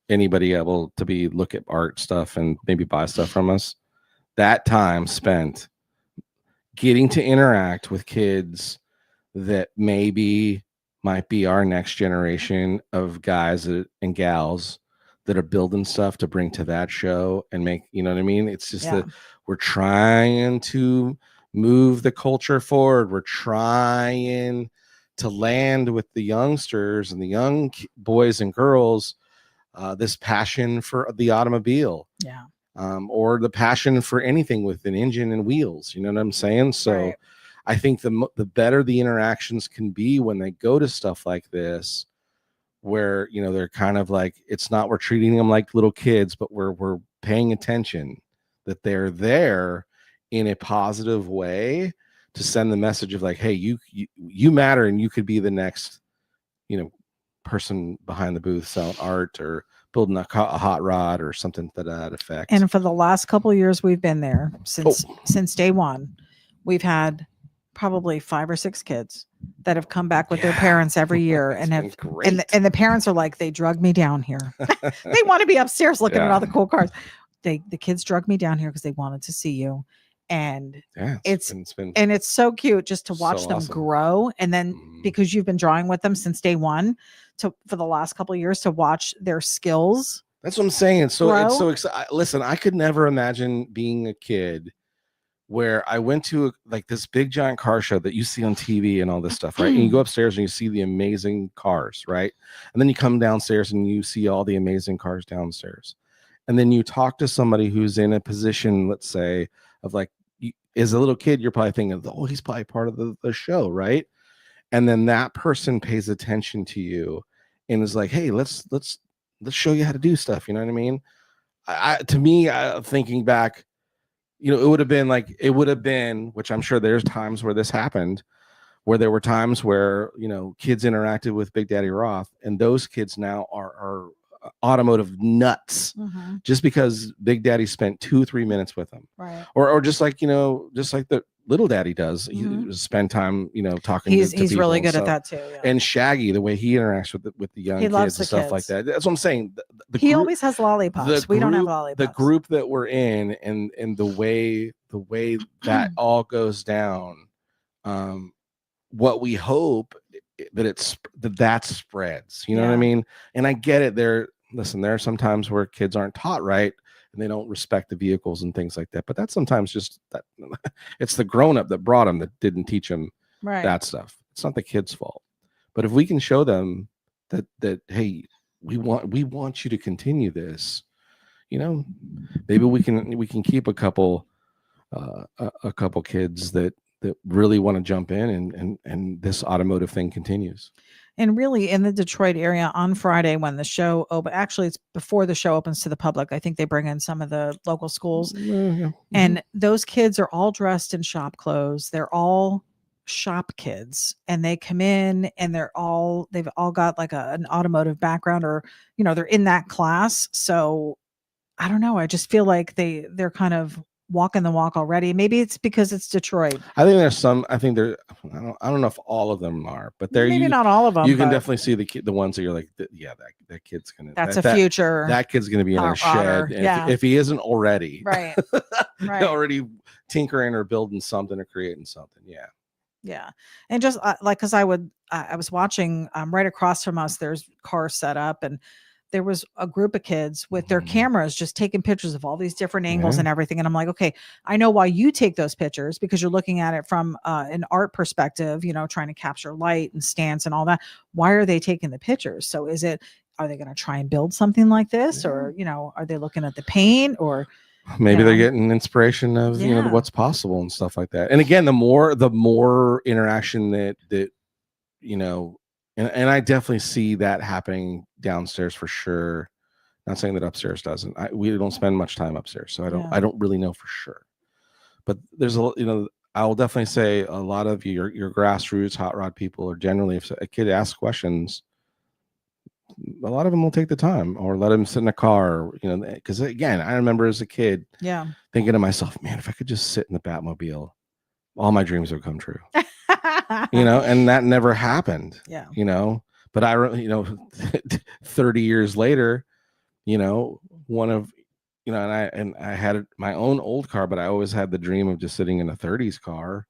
anybody able to be look at art stuff and maybe buy stuff from us, that time spent getting to interact with kids that maybe might be our next generation of guys and gals that are building stuff to bring to that show and make, you know what I mean? It's just Yeah. that we're trying to move the culture forward. We're trying to land with the youngsters and the young boys and girls this passion for the automobile. Yeah. Or the passion for anything with an engine and wheels. You know what I'm saying? So Right. I think the better the interactions can be when they go to stuff like this, where, you know, they're kind of like, it's not, we're treating them like little kids, but we're paying attention, that they're there in a positive way to send the message of like, hey, you matter, and you could be the next, you know, person behind the booth selling art or building a hot rod or something to that effect. And for the last couple of years we've been there, since day one, we've had probably 5 or 6 kids that have come back with their parents every year and have great. and the parents are like, they drug me down here. They want to be upstairs looking at all the cool cars. The kids drug me down here because they wanted to see you. And it's so cute just to watch them grow. And then because you've been drawing with them since day one, for the last couple of years, to watch their skills. That's what I'm saying. So grow. It's so exciting. Listen, I could never imagine being a kid where I went to like this big giant car show that you see on TV and all this stuff, right? And you go upstairs and you see the amazing cars, right? And then you come downstairs and you see all the amazing cars downstairs. And then you talk to somebody who's in a position, let's say, of like, as a little kid, you're probably thinking, oh, he's probably part of the show, right? And then that person pays attention to you and is like, hey, let's show you how to do stuff. You know what I mean? To me, thinking back, you know, it would have been, which I'm sure there's times where this happened, where there were times where, you know, kids interacted with Big Daddy Roth, and those kids now are automotive nuts just because Big Daddy spent 2-3 minutes with them, right? Or just like, you know, just like the Little Daddy does, he spend time, you know, talking. He's to really good at that too. Yeah. And Shaggy, the way he interacts with the young kids and stuff like that. That's what I'm saying. He always has lollipops. We don't have lollipops. The group that we're in, and the way that all goes down, what we hope that spreads. You know what I mean? And I get it. There are some times where kids aren't taught right and they don't respect the vehicles and things like that. But that's sometimes just that it's the grown-up that brought them that didn't teach them that stuff. It's not the kid's fault. But if we can show them that hey, we want you to continue this, you know, maybe we can keep a couple kids that really want to jump in and this automotive thing continues. And really, in the Detroit area on Friday when the show actually it's before the show opens to the public. I think they bring in some of the local schools, and those kids are all dressed in shop clothes. They're all shop kids, and they come in and they've all got like an automotive background, or, you know, they're in that class. So I don't know. I just feel like they're kind of walking the walk already. Maybe it's because it's Detroit. I think there's some. I think there. I don't know if all of them are, but maybe not all of them. You can definitely see the ones that you're like, yeah, that kid's gonna. That's a future. That kid's gonna be in a shed, if he isn't already. Right. Right. Already tinkering or building something or creating something. Yeah. Yeah. And just like, because I was watching right across from us, there's cars set up, and there was a group of kids with their cameras just taking pictures of all these different angles and everything. And I'm like, okay, I know why you take those pictures, because you're looking at it from an art perspective, you know, trying to capture light and stance and all that. Why are they taking the pictures? So are they going to try and build something like this? Or, you know, are they looking at the paint, or maybe they're getting inspiration of, you know, what's possible and stuff like that. And again, the more interaction that you know, and I definitely see that happening downstairs for sure. Not saying that upstairs doesn't. We don't spend much time upstairs, so I don't really know for sure. But there's I will definitely say a lot of your grassroots hot rod people are generally, if a kid asks questions, a lot of them will take the time or let him sit in a car, because again, I remember as a kid thinking to myself, man, if I could just sit in the Batmobile, all my dreams would come true. And that never happened. But 30 years later, one of and I had my own old car, but I always had the dream of just sitting in a 30s car.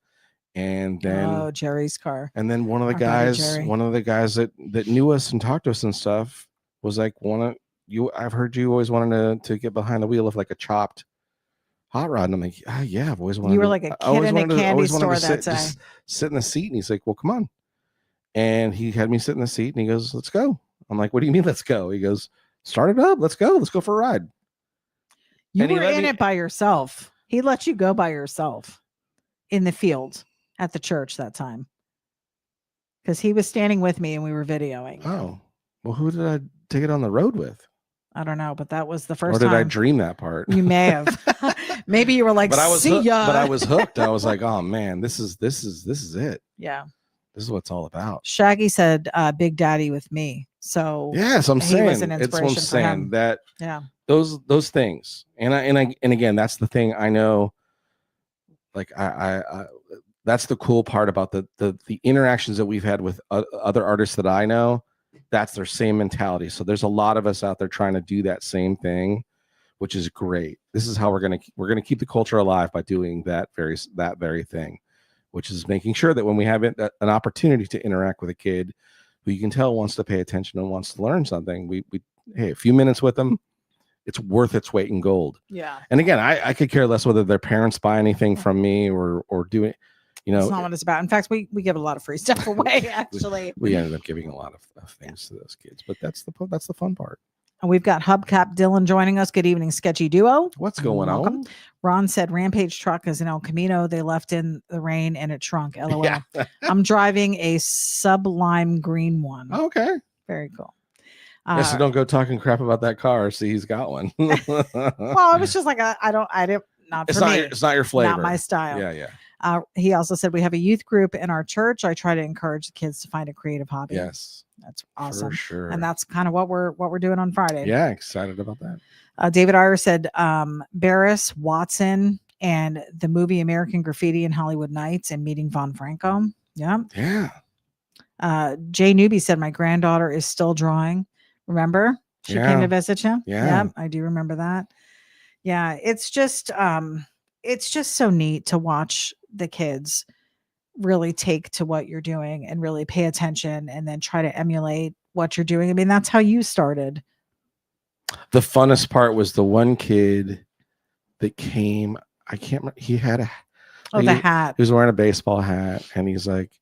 And then Jerry's car. And then one of the guys that knew us and talked to us and stuff was like, I've heard you always wanted to get behind the wheel of like a chopped hot rod. And I'm like, yeah, I've always wanted. You were like a kid in a candy store that day. Just sit in the seat. And he's like, well, come on. And he had me sit in the seat and he goes, let's go. I'm like, what do you mean, let's go? He goes, start it up. Let's go. Let's go for a ride. You were in it by yourself. He let you go by yourself in the field at the church that time. Because he was standing with me and we were videoing. Oh, well, who did I take it on the road with? I don't know, but that was the first time. Or did I dream that part? You may have. Maybe you were like, but I was see ya. But I was hooked. I was like, oh man, this is it. Yeah. This is what it's all about. Shaggy said, Big Daddy with me. So yes, I'm saying was an inspiration it's what I'm saying him. that those things. And again, that's the thing I know. Like I that's the cool part about the interactions that we've had with other artists that I know. That's their same mentality. So there's a lot of us out there trying to do that same thing, which is great. This is how we're gonna keep the culture alive by doing that very thing, which is making sure that when we have an opportunity to interact with a kid who you can tell wants to pay attention and wants to learn something, we hey, a few minutes with them, it's worth its weight in gold. Yeah. And again, I could care less whether their parents buy anything from me or do it. It's not what it's about. In fact, we give a lot of free stuff away. Actually, we ended up giving a lot of things to those kids, but that's the fun part. And we've got Hubcap Dylan joining us. Good evening, Sketchy Duo. What's going on? Ron said Rampage truck is an El Camino. They left in the rain and it shrunk. LOL. Yeah. I'm driving a sublime green one. Okay. Very cool. So don't go talking crap about that car. See, he's got one. Well, it was just like I didn't. Not for me. It's not your flavor. Not my style. Yeah. He also said we have a youth group in our church. I try to encourage the kids to find a creative hobby. Yes, that's awesome. For sure. And that's kind of what we're doing on Friday. Yeah, excited about that. David Iyer said Barris, Watson, and the movie American Graffiti and Hollywood Nights and meeting Von Franco. Yeah. Jay Newby said my granddaughter is still drawing. Remember? She came to visit you. Yeah, I do remember that. Yeah, it's just so neat to watch the kids really take to what you're doing and really pay attention and then try to emulate what you're doing. I mean, that's how you started. The funnest part was the one kid that came. I can't remember. He had the hat. He was wearing a baseball hat, and he's like,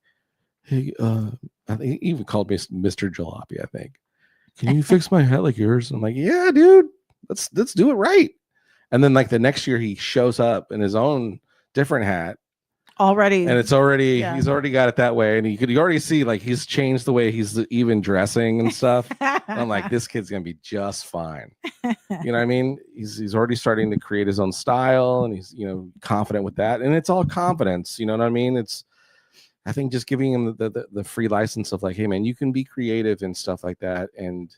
"Hey, I think he even called me Mr. Jalopy. I think, can you fix my hat like yours?" I'm like, "Yeah, dude. Let's do it right." And then like the next year, he shows up in his own different hat. Already, and it's already he's already got it that way, and you already see like he's changed the way he's even dressing and stuff. I'm like, this kid's gonna be just fine. You know what I mean? He's already starting to create his own style, and he's confident with that, and it's all confidence. You know what I mean? I think just giving him the free license of like, hey man, you can be creative and stuff like that, and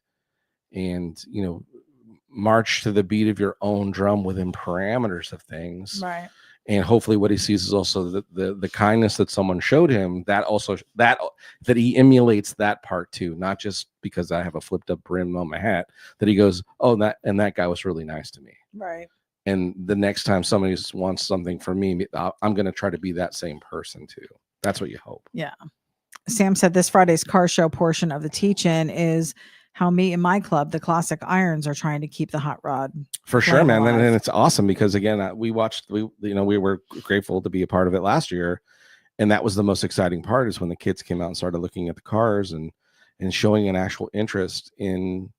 march to the beat of your own drum within parameters of things, right? And hopefully what he sees is also the kindness that someone showed him, that he emulates that part too, not just because I have a flipped up brim on my hat, that he goes, oh, that guy was really nice to me. Right. And the next time somebody wants something from me, I'm going to try to be that same person too. That's what you hope. Yeah. Sam said this Friday's car show portion of the teach-in is how me and my club, the Classic Irons, are trying to keep the hot rod. For sure, man. And it's awesome because again, we were grateful to be a part of it last year. And that was the most exciting part, is when the kids came out and started looking at the cars and showing an actual interest in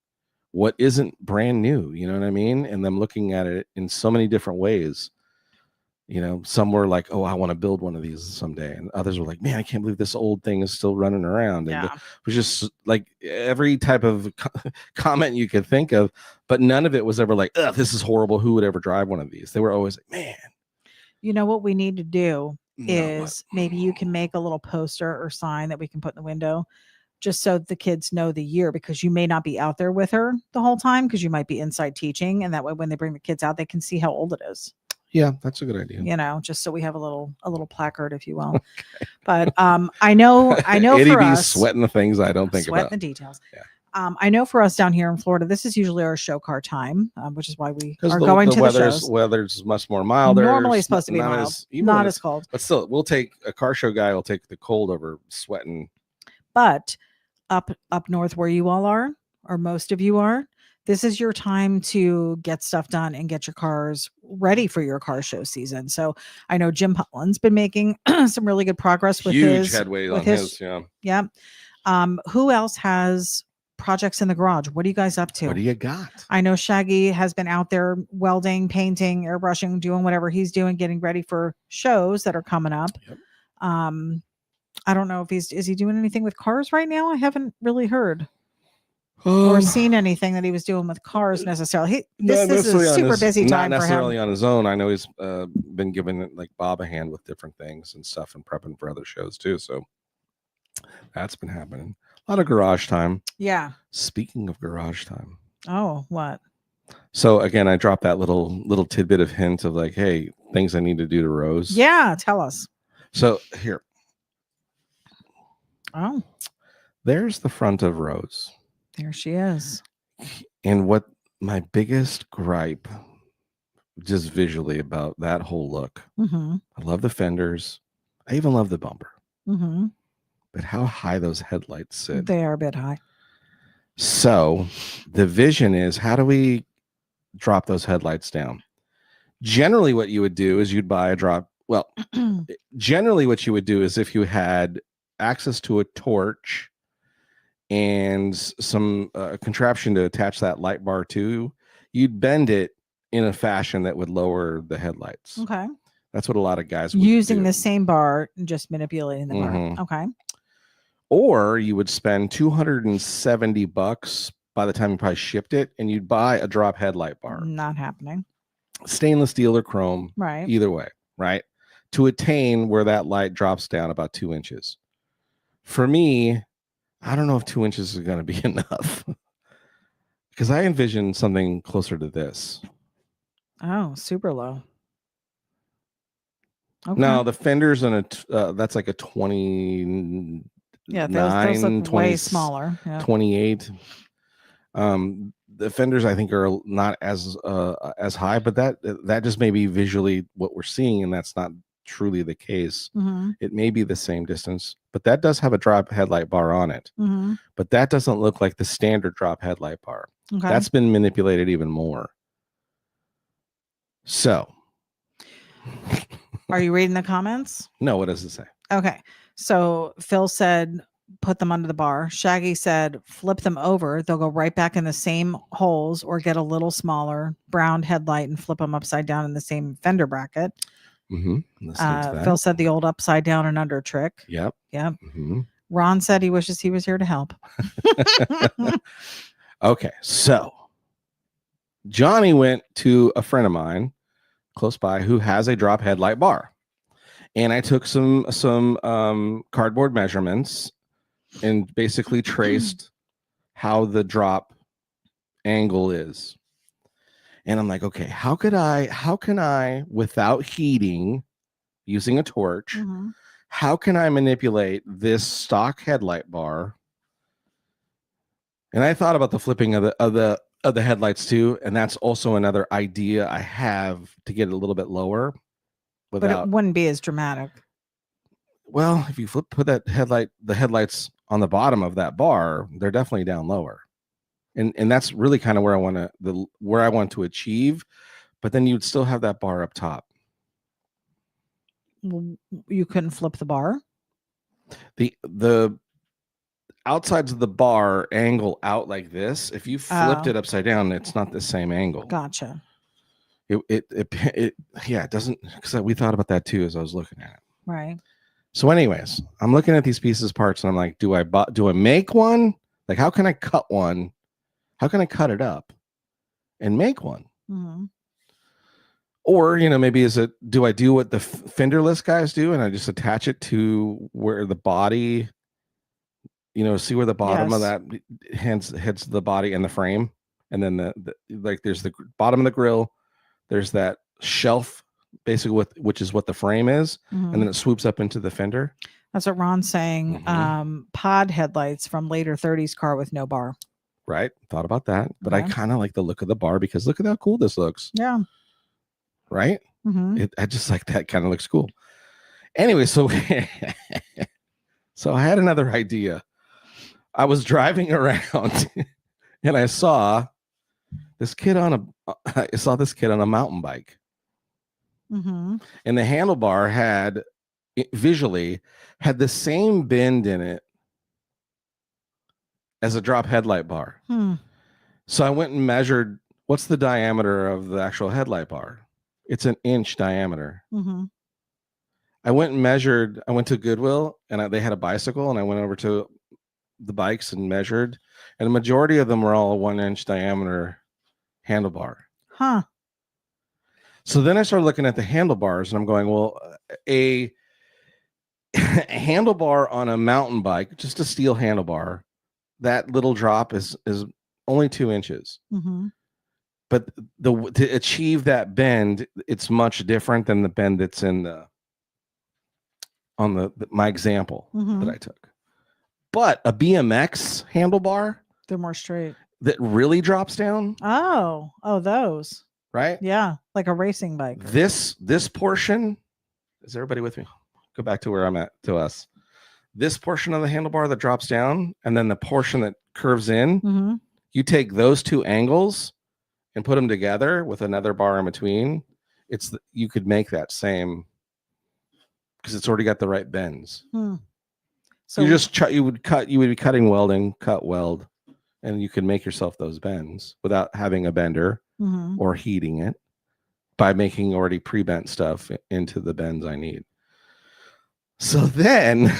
what isn't brand new, you know what I mean? And them looking at it in so many different ways. You know, some were like, "Oh, I want to build one of these someday," and others were like, "Man, I can't believe this old thing is still running around." And Yeah. it was just like every type of comment you could think of, but none of it was ever like, "Ugh, this is horrible. Who would ever drive one of these?" They were always like, "Man, You know what we need to do no, what?" is maybe you can make a little poster or sign that we can put in the window just so the kids know the year, because you may not be out there with her the whole time because you might be inside teaching, and that way when they bring the kids out they can see how old it is. Yeah, that's a good idea. You know, just so we have a little placard, if you will. But I know Itty for be us, sweating the things I don't think sweat about. the details. Yeah. I know for us down here in Florida, this is usually our show car time, which is why we Because are going to the weather's shows. weather's much more milder. Normally it's supposed to be not mild, as, even not when as cold. but still, we'll take a car show guy will take the cold over sweating. But up north where you all are, or most of you are, this is your time to get stuff done and get your cars ready for your car show season. So I know Jim Pollin's been making some really good progress with Huge his headway with on his. yeah. Yeah. Who else has projects in the garage? What are you guys up to? What do you got? I know Shaggy has been out there welding, painting, airbrushing, doing whatever he's doing, getting ready for shows that are coming up. Yep. I don't know if is he doing anything with cars right now? I haven't really heard or seen anything that he was doing with cars necessarily. This is a super busy time not for necessarily him. on his own. I know he's been giving like Bob a hand with different things and stuff and prepping for other shows too. So that's been happening. A lot of garage time. Yeah. Speaking of garage time. Oh, what? So again, I dropped that little tidbit of hint of like, hey, things I need to do to Rose. Yeah, tell us. So here. Oh. There's the front of Rose. There she is. And what my biggest gripe, just visually, about that whole look, I love the fenders. I even love the bumper. But how high those headlights sit. They are a bit high. So the vision is, how do we drop those headlights down? Generally, what you would do is you'd buy a drop. Well, generally what you would do is if you had access to a torch and some contraption to attach that light bar to, you'd bend it in a fashion that would lower the headlights. Okay. That's what a lot of guys would using do. the same bar and just manipulating the bar. Okay. Or you would spend $270 by the time you probably shipped it, and you'd buy a drop headlight bar. Not happening. Stainless steel or chrome. Right. Either way, right? To attain where that light drops down about 2 inches. For me, I don't know if 2 inches is going to be enough. Because I envision something closer to this. Oh, super low. Okay. Now, the fenders on that's like a 20. Yeah, those look 20, way smaller. Yeah. 28. The fenders I think are not as high, but that just may be visually what we're seeing, and that's not truly the case. It may be the same distance, but that does have a drop headlight bar on it. But that doesn't look like the standard drop headlight bar. Okay. That's been manipulated even more. So, are you reading the comments? No, what does it say? Okay. So Phil said, put them under the bar. Shaggy said, flip them over. They'll go right back in the same holes, or get a little smaller brown headlight and flip them upside down in the same fender bracket. Phil said the old upside down and under trick. Yep. Ron said he wishes he was here to help. Okay. So Johnny went to a friend of mine close by who has a drop headlight bar. And I took some cardboard measurements and basically traced how the drop angle is. And I'm like, okay, how can I, without heating, using a torch, how can I manipulate this stock headlight bar? And I thought about the flipping of the headlights too, and that's also another idea I have to get it a little bit lower. But it wouldn't be as dramatic. Well, if you put the headlights on the bottom of that bar, they're definitely down lower, and that's really kind of where I want to achieve. But then you'd still have that bar up top. You couldn't flip the bar. The outsides of the bar angle out like this. If you flipped it upside down, it's not the same angle. Gotcha. Yeah, it doesn't, because we thought about that too as I was looking at it. Right. So anyways, I'm looking at these pieces, parts, and I'm like, do I make one? Like, how can I cut one? How can I cut it up and make one? Mm-hmm. Or, maybe do I do what the fenderless guys do and I just attach it to where the body, see where the bottom of that heads the body and the frame. And then there's the bottom of the grill. There's that shelf basically which is what the frame is. Mm-hmm. And then it swoops up into the fender. That's what Ron's saying. Mm-hmm. Pod headlights from later 30s car with no bar. Right. Thought about that. But Okay. I kind of like the look of the bar because look at how cool this looks. Yeah. Right. Mm-hmm. I just like that. Kind of looks cool. Anyway, so so I had another idea. I was driving around and I saw this kid on a mountain bike. Mm-hmm. And the handlebar had the same bend in it as a drop headlight bar. So I went and measured what's the diameter of the actual headlight bar. It's an inch diameter. Mm-hmm. I went and measured. I went to Goodwill and they had a bicycle, and I went over to the bikes and measured, and the majority of them were all 1 inch diameter handlebar. Huh. So then I started looking at the handlebars, and I'm going, well, a handlebar on a mountain bike, just a steel handlebar, that little drop is only 2 inches. Mm-hmm. But to achieve that bend, it's much different than the bend that's on my example that I took. But a BMX handlebar, they're more straight. That really drops down. Oh, those. Right? Yeah, like a racing bike. This portion, is everybody with me? Go back to where I'm at, to us. This portion of the handlebar that drops down, and then the portion that curves in, mm-hmm. You take those two angles and put them together with another bar in between. You could make that same, because it's already got the right bends. So you would be cutting welding, cut weld, and you can make yourself those bends without having a bender mm-hmm. or heating it by making already pre-bent stuff into the bends I need. So then,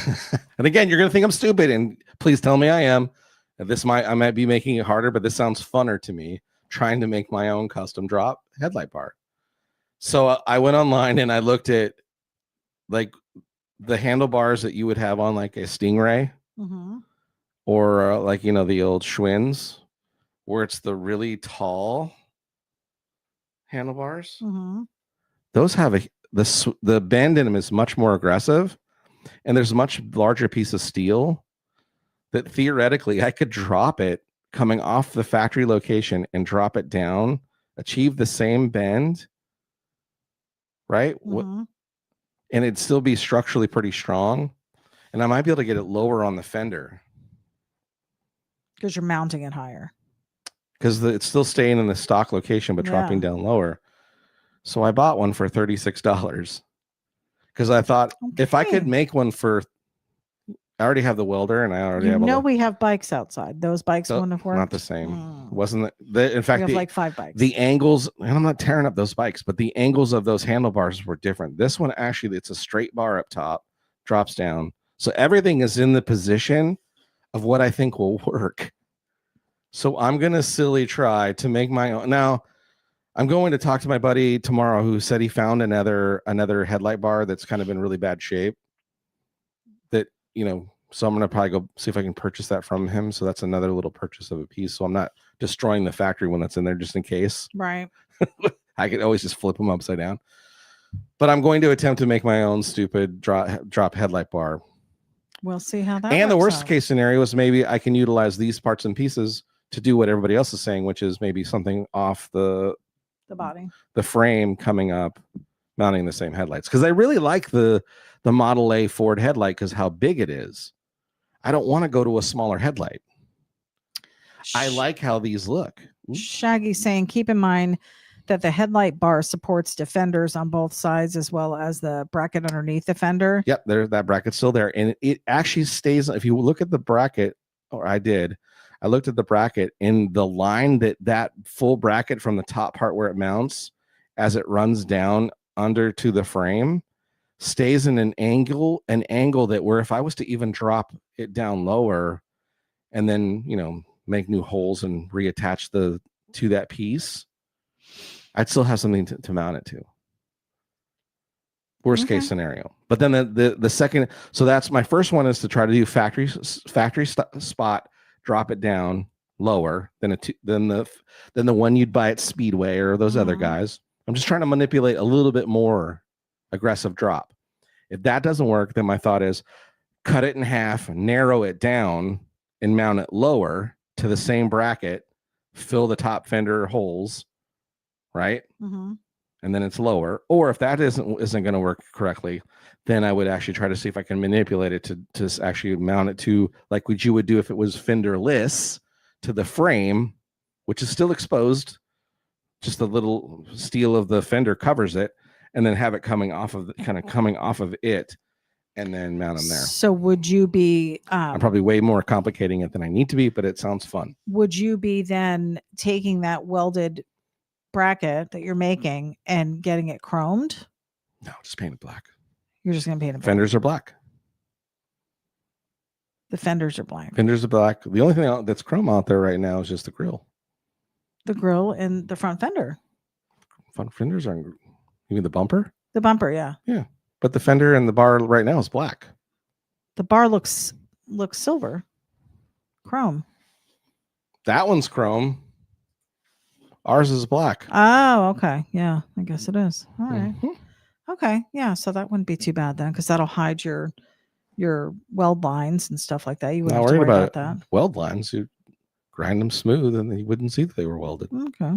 and again, you're going to think I'm stupid, and please tell me I am. I might be making it harder, but this sounds funner to me, trying to make my own custom drop headlight bar. So I went online and I looked at like the handlebars that you would have on like a Stingray mm-hmm. or like, the old Schwinn's, where it's the really tall handlebars. Mm-hmm. Those have the bend in them is much more aggressive, and there's a much larger piece of steel that theoretically I could drop it coming off the factory location and drop it down, achieve the same bend, right? Mm-hmm. And it'd still be structurally pretty strong. And I might be able to get it lower on the fender. Because you're mounting it higher. Because it's still staying in the stock location, but dropping down lower. So I bought one for $36. Because I thought if I could make one I already have the welder, and I already have. We have bikes outside. Those bikes wouldn't have worked. Not the same. Wasn't it? In fact, we have like 5 bikes. The angles, and I'm not tearing up those bikes, but the angles of those handlebars were different. This one actually, it's a straight bar up top, drops down, so everything is in the position of what I think will work. So I'm gonna silly try to make my own. Now, I'm going to talk to my buddy tomorrow who said he found another headlight bar that's kind of in really bad shape. That, so I'm going to probably go see if I can purchase that from him. So that's another little purchase of a piece. So I'm not destroying the factory one that's in there just in case. Right. I could always just flip them upside down. But I'm going to attempt to make my own stupid drop headlight bar. We'll see how that And the worst out. case scenario is maybe I can utilize these parts and pieces to do what everybody else is saying, which is maybe something off the body, the frame coming up, mounting the same headlights. Because I really like the Model A Ford headlight because how big it is. I don't want to go to a smaller headlight. I like how these look. Shaggy saying, keep in mind that the headlight bar supports defenders on both sides as well as the bracket underneath the fender. Yep, that bracket's still there. And it actually stays. If you look at the bracket, or I looked at the bracket in the line that full bracket from the top part where it mounts as it runs down under to the frame stays in an angle that where if I was to even drop it down lower and then, make new holes and reattach to that piece, I'd still have something to mount it to. Worst case scenario. But then the second, so that's my first one, is to try to do factory spot, drop it down lower than the one you'd buy at Speedway or those other guys. I'm just trying to manipulate a little bit more aggressive drop. If that doesn't work, then my thought is cut it in half, narrow it down, and mount it lower to the same bracket, fill the top fender holes, right? And then it's lower. Or if that isn't going to work correctly, then I would actually try to see if I can manipulate it to actually mount it to like what you would do if it was fenderless, to the frame, which is still exposed. Just the little steel of the fender covers it, and then have it coming off of it, and then mount them there. So would you be? I'm probably way more complicating it than I need to be, but it sounds fun. Would you be then taking that welded bracket that you're making and getting it chromed? No, just paint it black. You're just going to paint it black. Fenders are black. The fenders are black. Fenders are black. The only thing that's chrome out there right now is just the grill. The grill and the front fender. Front fenders aren't. You mean the bumper? The bumper, yeah. Yeah, but the fender and the bar right now is black. The bar looks silver, chrome. That one's chrome. Ours is black. Oh, okay. Yeah, I guess it is. All right. Okay. Yeah. So that wouldn't be too bad then, because that'll hide your weld lines and stuff like that. You wouldn't have to worry about that. Weld lines, you grind them smooth and you wouldn't see that they were welded. Okay.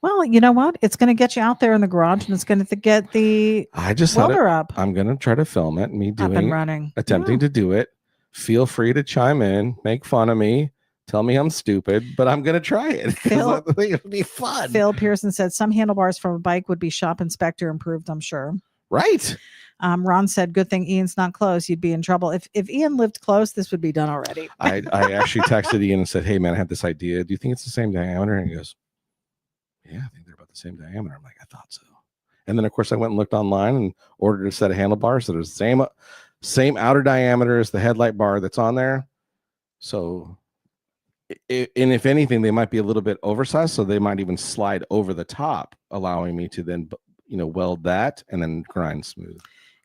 Well, you know what? It's going to get you out there in the garage, and it's going to get the welder up. I'm going to try to film it. Me doing up and running, attempting to do it. Feel free to chime in, make fun of me. Tell me I'm stupid, but I'm going to try it. I think it would be fun. Phil Pearson said some handlebars from a bike would be shop inspector improved, I'm sure. Right. Ron said, good thing Ian's not close. You'd be in trouble. If Ian lived close, this would be done already. I actually texted Ian and said, hey, man, I had this idea. Do you think it's the same diameter? And he goes, yeah, I think they're about the same diameter. I'm like, I thought so. And then, of course, I went and looked online and ordered a set of handlebars that are the same outer diameter as the headlight bar that's on there. So... and if anything, they might be a little bit oversized, so they might even slide over the top, allowing me to then, weld that and then grind smooth.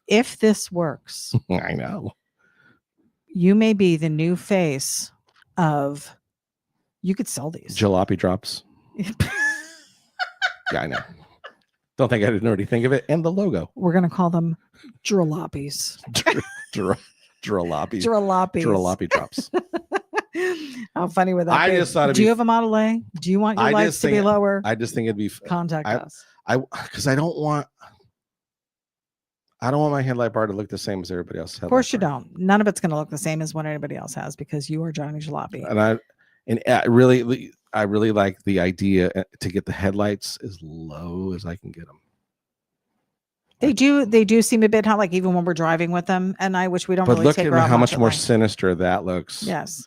If this works, I know you may be the new face of. You could sell these Jalopy drops. Yeah, I know. Don't think I didn't already think of it. And the logo. We're gonna call them Jalopys. Jalopy. Jalopy drops. How funny would that be? I just thought do you have a Model A? Do you want your lights to be lower? I just think it'd be contact us. Because I don't want my headlight bar to look the same as everybody else's. Of course you don't. None of it's going to look the same as what anybody else has, because you are Johnny Jalopy. And I really like the idea to get the headlights as low as I can get them. They do seem a bit hot, like even when we're driving with them. And I wish we don't. But really look take at how much more sinister that looks. Yes.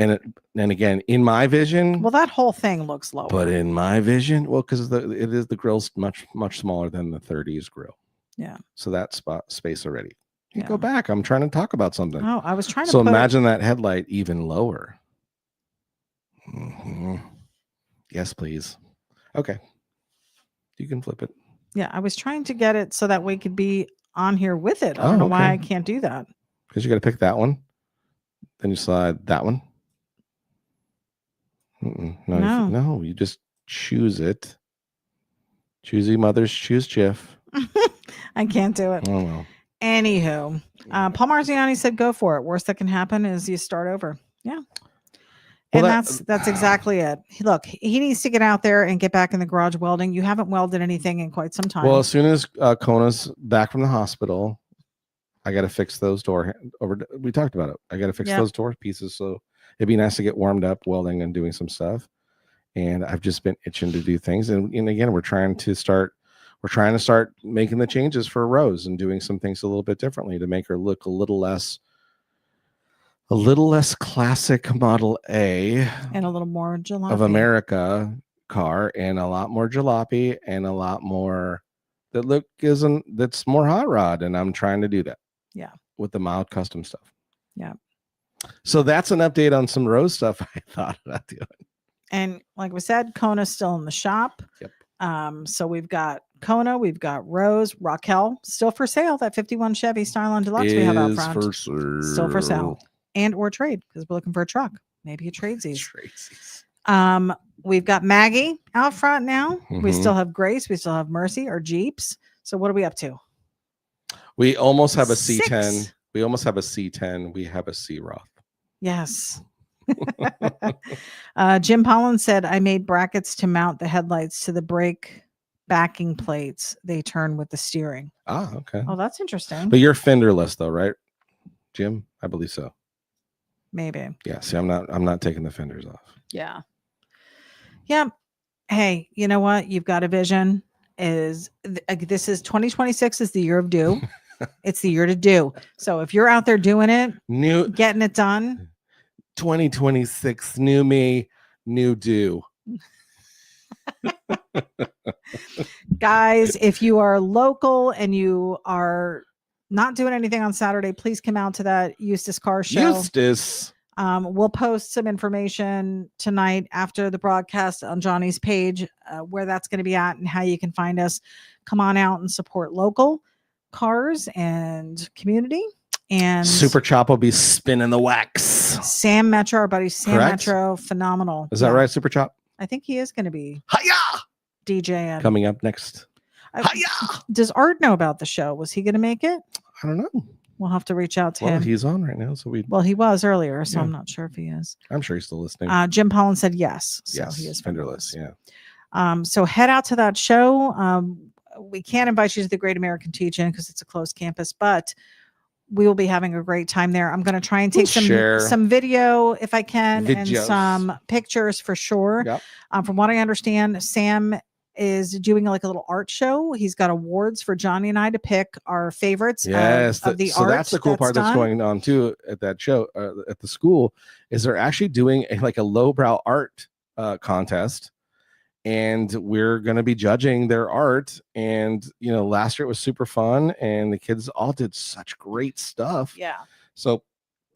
And again, in my vision, well, that whole thing looks lower. But in my vision, well, because the grill's much smaller than the 30s grill. Yeah. So that space already. Go back. I'm trying to talk about something. Oh, I was trying to. So imagine that headlight even lower. Mm-hmm. Yes, please. Okay. You can flip it. Yeah, I was trying to get it so that we could be on here with it. I don't know why I can't do that. Because you got to pick that one. Then you slide that one. No, you just choose it. Choosy mothers choose Jiff. I can't do it. Oh, well. Anywho, Paul Marziani said, go for it. Worst that can happen is you start over. Yeah. Well, and that's exactly it. Look, he needs to get out there and get back in the garage welding. You haven't welded anything in quite some time. Well, as soon as Kona's back from the hospital, I got to fix those we talked about it. I got to fix those door pieces. So it'd be nice to get warmed up welding and doing some stuff. And I've just been itching to do things. And again, we're trying to start making the changes for Rose and doing some things a little bit differently to make her look a little less classic Model A and a little more Jalopy of America, car and a lot more jalopy and a lot more that's more hot rod, and I'm trying to do that. Yeah. With the mild custom stuff. Yeah. So that's an update on some Rose stuff I thought about doing. And like we said, Kona's still in the shop. Yep. So we've got Kona, we've got Rose, Raquel still for sale. That 51 Chevy Stylon Deluxe we have out front. For sale. Still for sale. And or trade, because we're looking for a truck. Maybe a tradesies. We've got Maggie out front now. Mm-hmm. We still have Grace. We still have Mercy, or Jeeps. So what are we up to? We almost have a 6. C10. We almost have a C10. We have a C Roth. Yes. Jim Pollan said, I made brackets to mount the headlights to the brake backing plates. They turn with the steering. Ah, okay. Oh, that's interesting. But you're fenderless though, right, Jim? I believe so. Maybe. Yeah. See, I'm not taking the fenders off. Yeah. Yeah. Hey, you know what? You've got a vision. This is 2026 is the year of do. It's the year to do. So if you're out there doing it, getting it done. 2026, new me, new do. Guys, if you are local and you are not doing anything on Saturday, please come out to that Eustace Car Show. Eustace. We'll post some information tonight after the broadcast on Johnny's page, where that's going to be at and how you can find us. Come on out and support local cars and community. And Super Chop will be spinning the wax. Sam Metro, our buddy Sam Correct? Metro, phenomenal. Is that right, Super Chop? I think he is going to be Hiya! DJing. Coming up next. Hiya! Does Art know about the show? Was he going to make it? I don't know. We'll have to reach out to Well, him. he's on right now, so Well, he was earlier, so Yeah. I'm not sure if he is. I'm sure he's still listening. Jim Pollan said yes. So yes, he is fenderless. Yeah. So head out to that show. We can't invite you to the Great American Teach-In because it's a closed campus, but we will be having a great time there. I'm going to try and take some video if I can, and some pictures for sure. Yep. From what I understand, Sam is doing like a little art show. He's got awards for Johnny and I to pick our favorites. Yes, of the so art. that's the cool part that's going on too at that show at the school is they're actually doing a lowbrow art contest, and we're going to be judging their art. And last year it was super fun, and the kids all did such great stuff. Yeah. So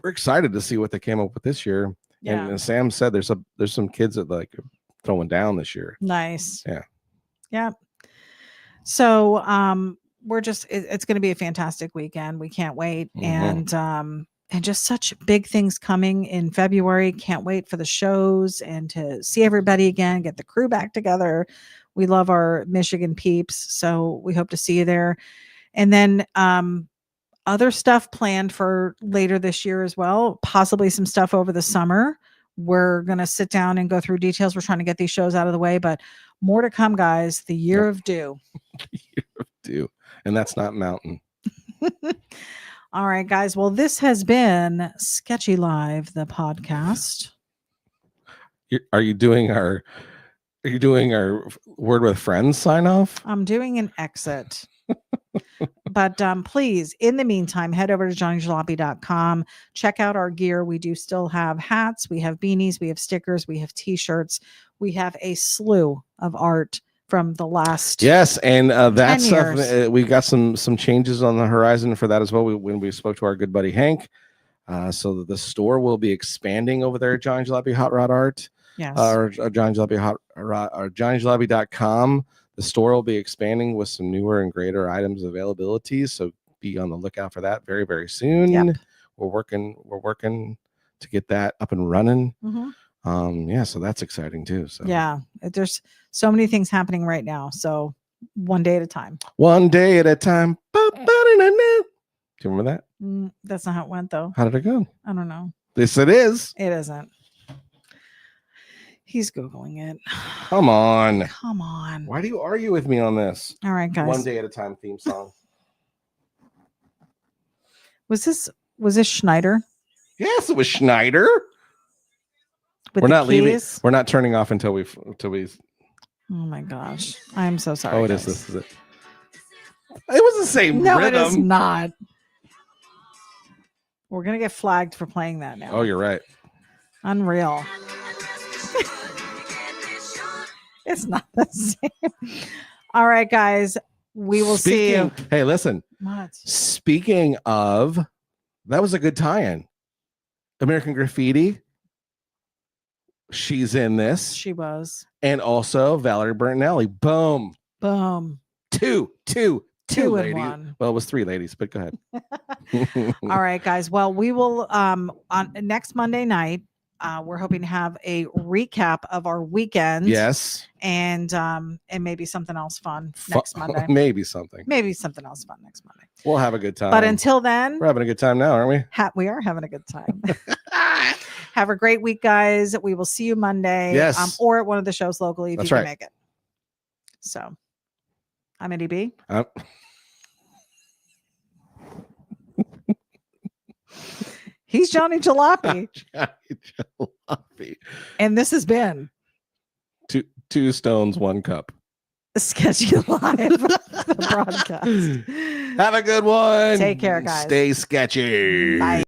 we're excited to see what they came up with this year. Yeah. And Sam said there's some kids that like throwing down this year. Nice. Yeah. Yeah. So it's going to be a fantastic weekend. We can't wait. Mm-hmm. And just such big things coming in February. Can't wait for the shows and to see everybody again, get the crew back together. We love our Michigan peeps. So we hope to see you there. And then other stuff planned for later this year as well, possibly some stuff over the summer. We're going to sit down and go through details. We're trying to get these shows out of the way, but more to come, guys. The year of do. The year of do. And that's not mountain. All right, guys. Well, this has been Sketchy Live, the podcast. Are you doing our word with friends sign off? I'm doing an exit. But please, in the meantime, head over to johnnyjalopy.com. Check out our gear. We do still have hats. We have beanies. We have stickers. We have T-shirts. We have a slew of art from the last and that stuff years. We got some changes on the horizon for that as well. When we spoke to our good buddy Hank, so the store will be expanding over there at Johnny Jalopy Hot Rod Art. Yes. Or Johnny Jalopy Hot Rod or JohnnyJalopy.com. The store will be expanding with some newer and greater items availability. So be on the lookout for that very, very soon. Yep. We're working to get that up and running. Mm-hmm. So that's exciting too. So yeah, there's so many things happening right now. So one day at a time. One day at a time. Do you remember that? That's not how it went though. How did it go? I don't know. Yes, it is. It isn't. He's Googling it. Come on. Come on. Why do you argue with me on this? All right, guys. One day at a time theme song. Was this Schneider? Yes, it was Schneider. With We're the not leaving. keys? We're not turning off until we. Oh my gosh. I'm so sorry. Oh, it guys. is. This is it. It was the same No, rhythm. it is not. We're going to get flagged for playing that now. Oh, you're right. Unreal. It's not the same. All right, guys. We will see you. Hey, listen. What? Speaking of, that was a good tie-in. American Graffiti. She's in this. She was. And also Valerie Bertinelli. Boom. Boom. Two in ladies. one. Well, it was 3 ladies, but go ahead. All right, guys. Well, we will on next Monday night. We're hoping to have a recap of our weekend. Yes. And maybe something else fun next Monday. Maybe something. Maybe something else fun next Monday. We'll have a good time. But until then, we're having a good time now, aren't we? We are having a good time. Have a great week, guys. We will see you Monday. Yes. Or at one of the shows locally if That's you can right. make it. So I'm Eddie B. He's Johnny Jalopy. Johnny Jalopy. And this has been Two Stones, One Cup. Sketchy Live the broadcast. Have a good one. Take care, guys. Stay sketchy. Bye.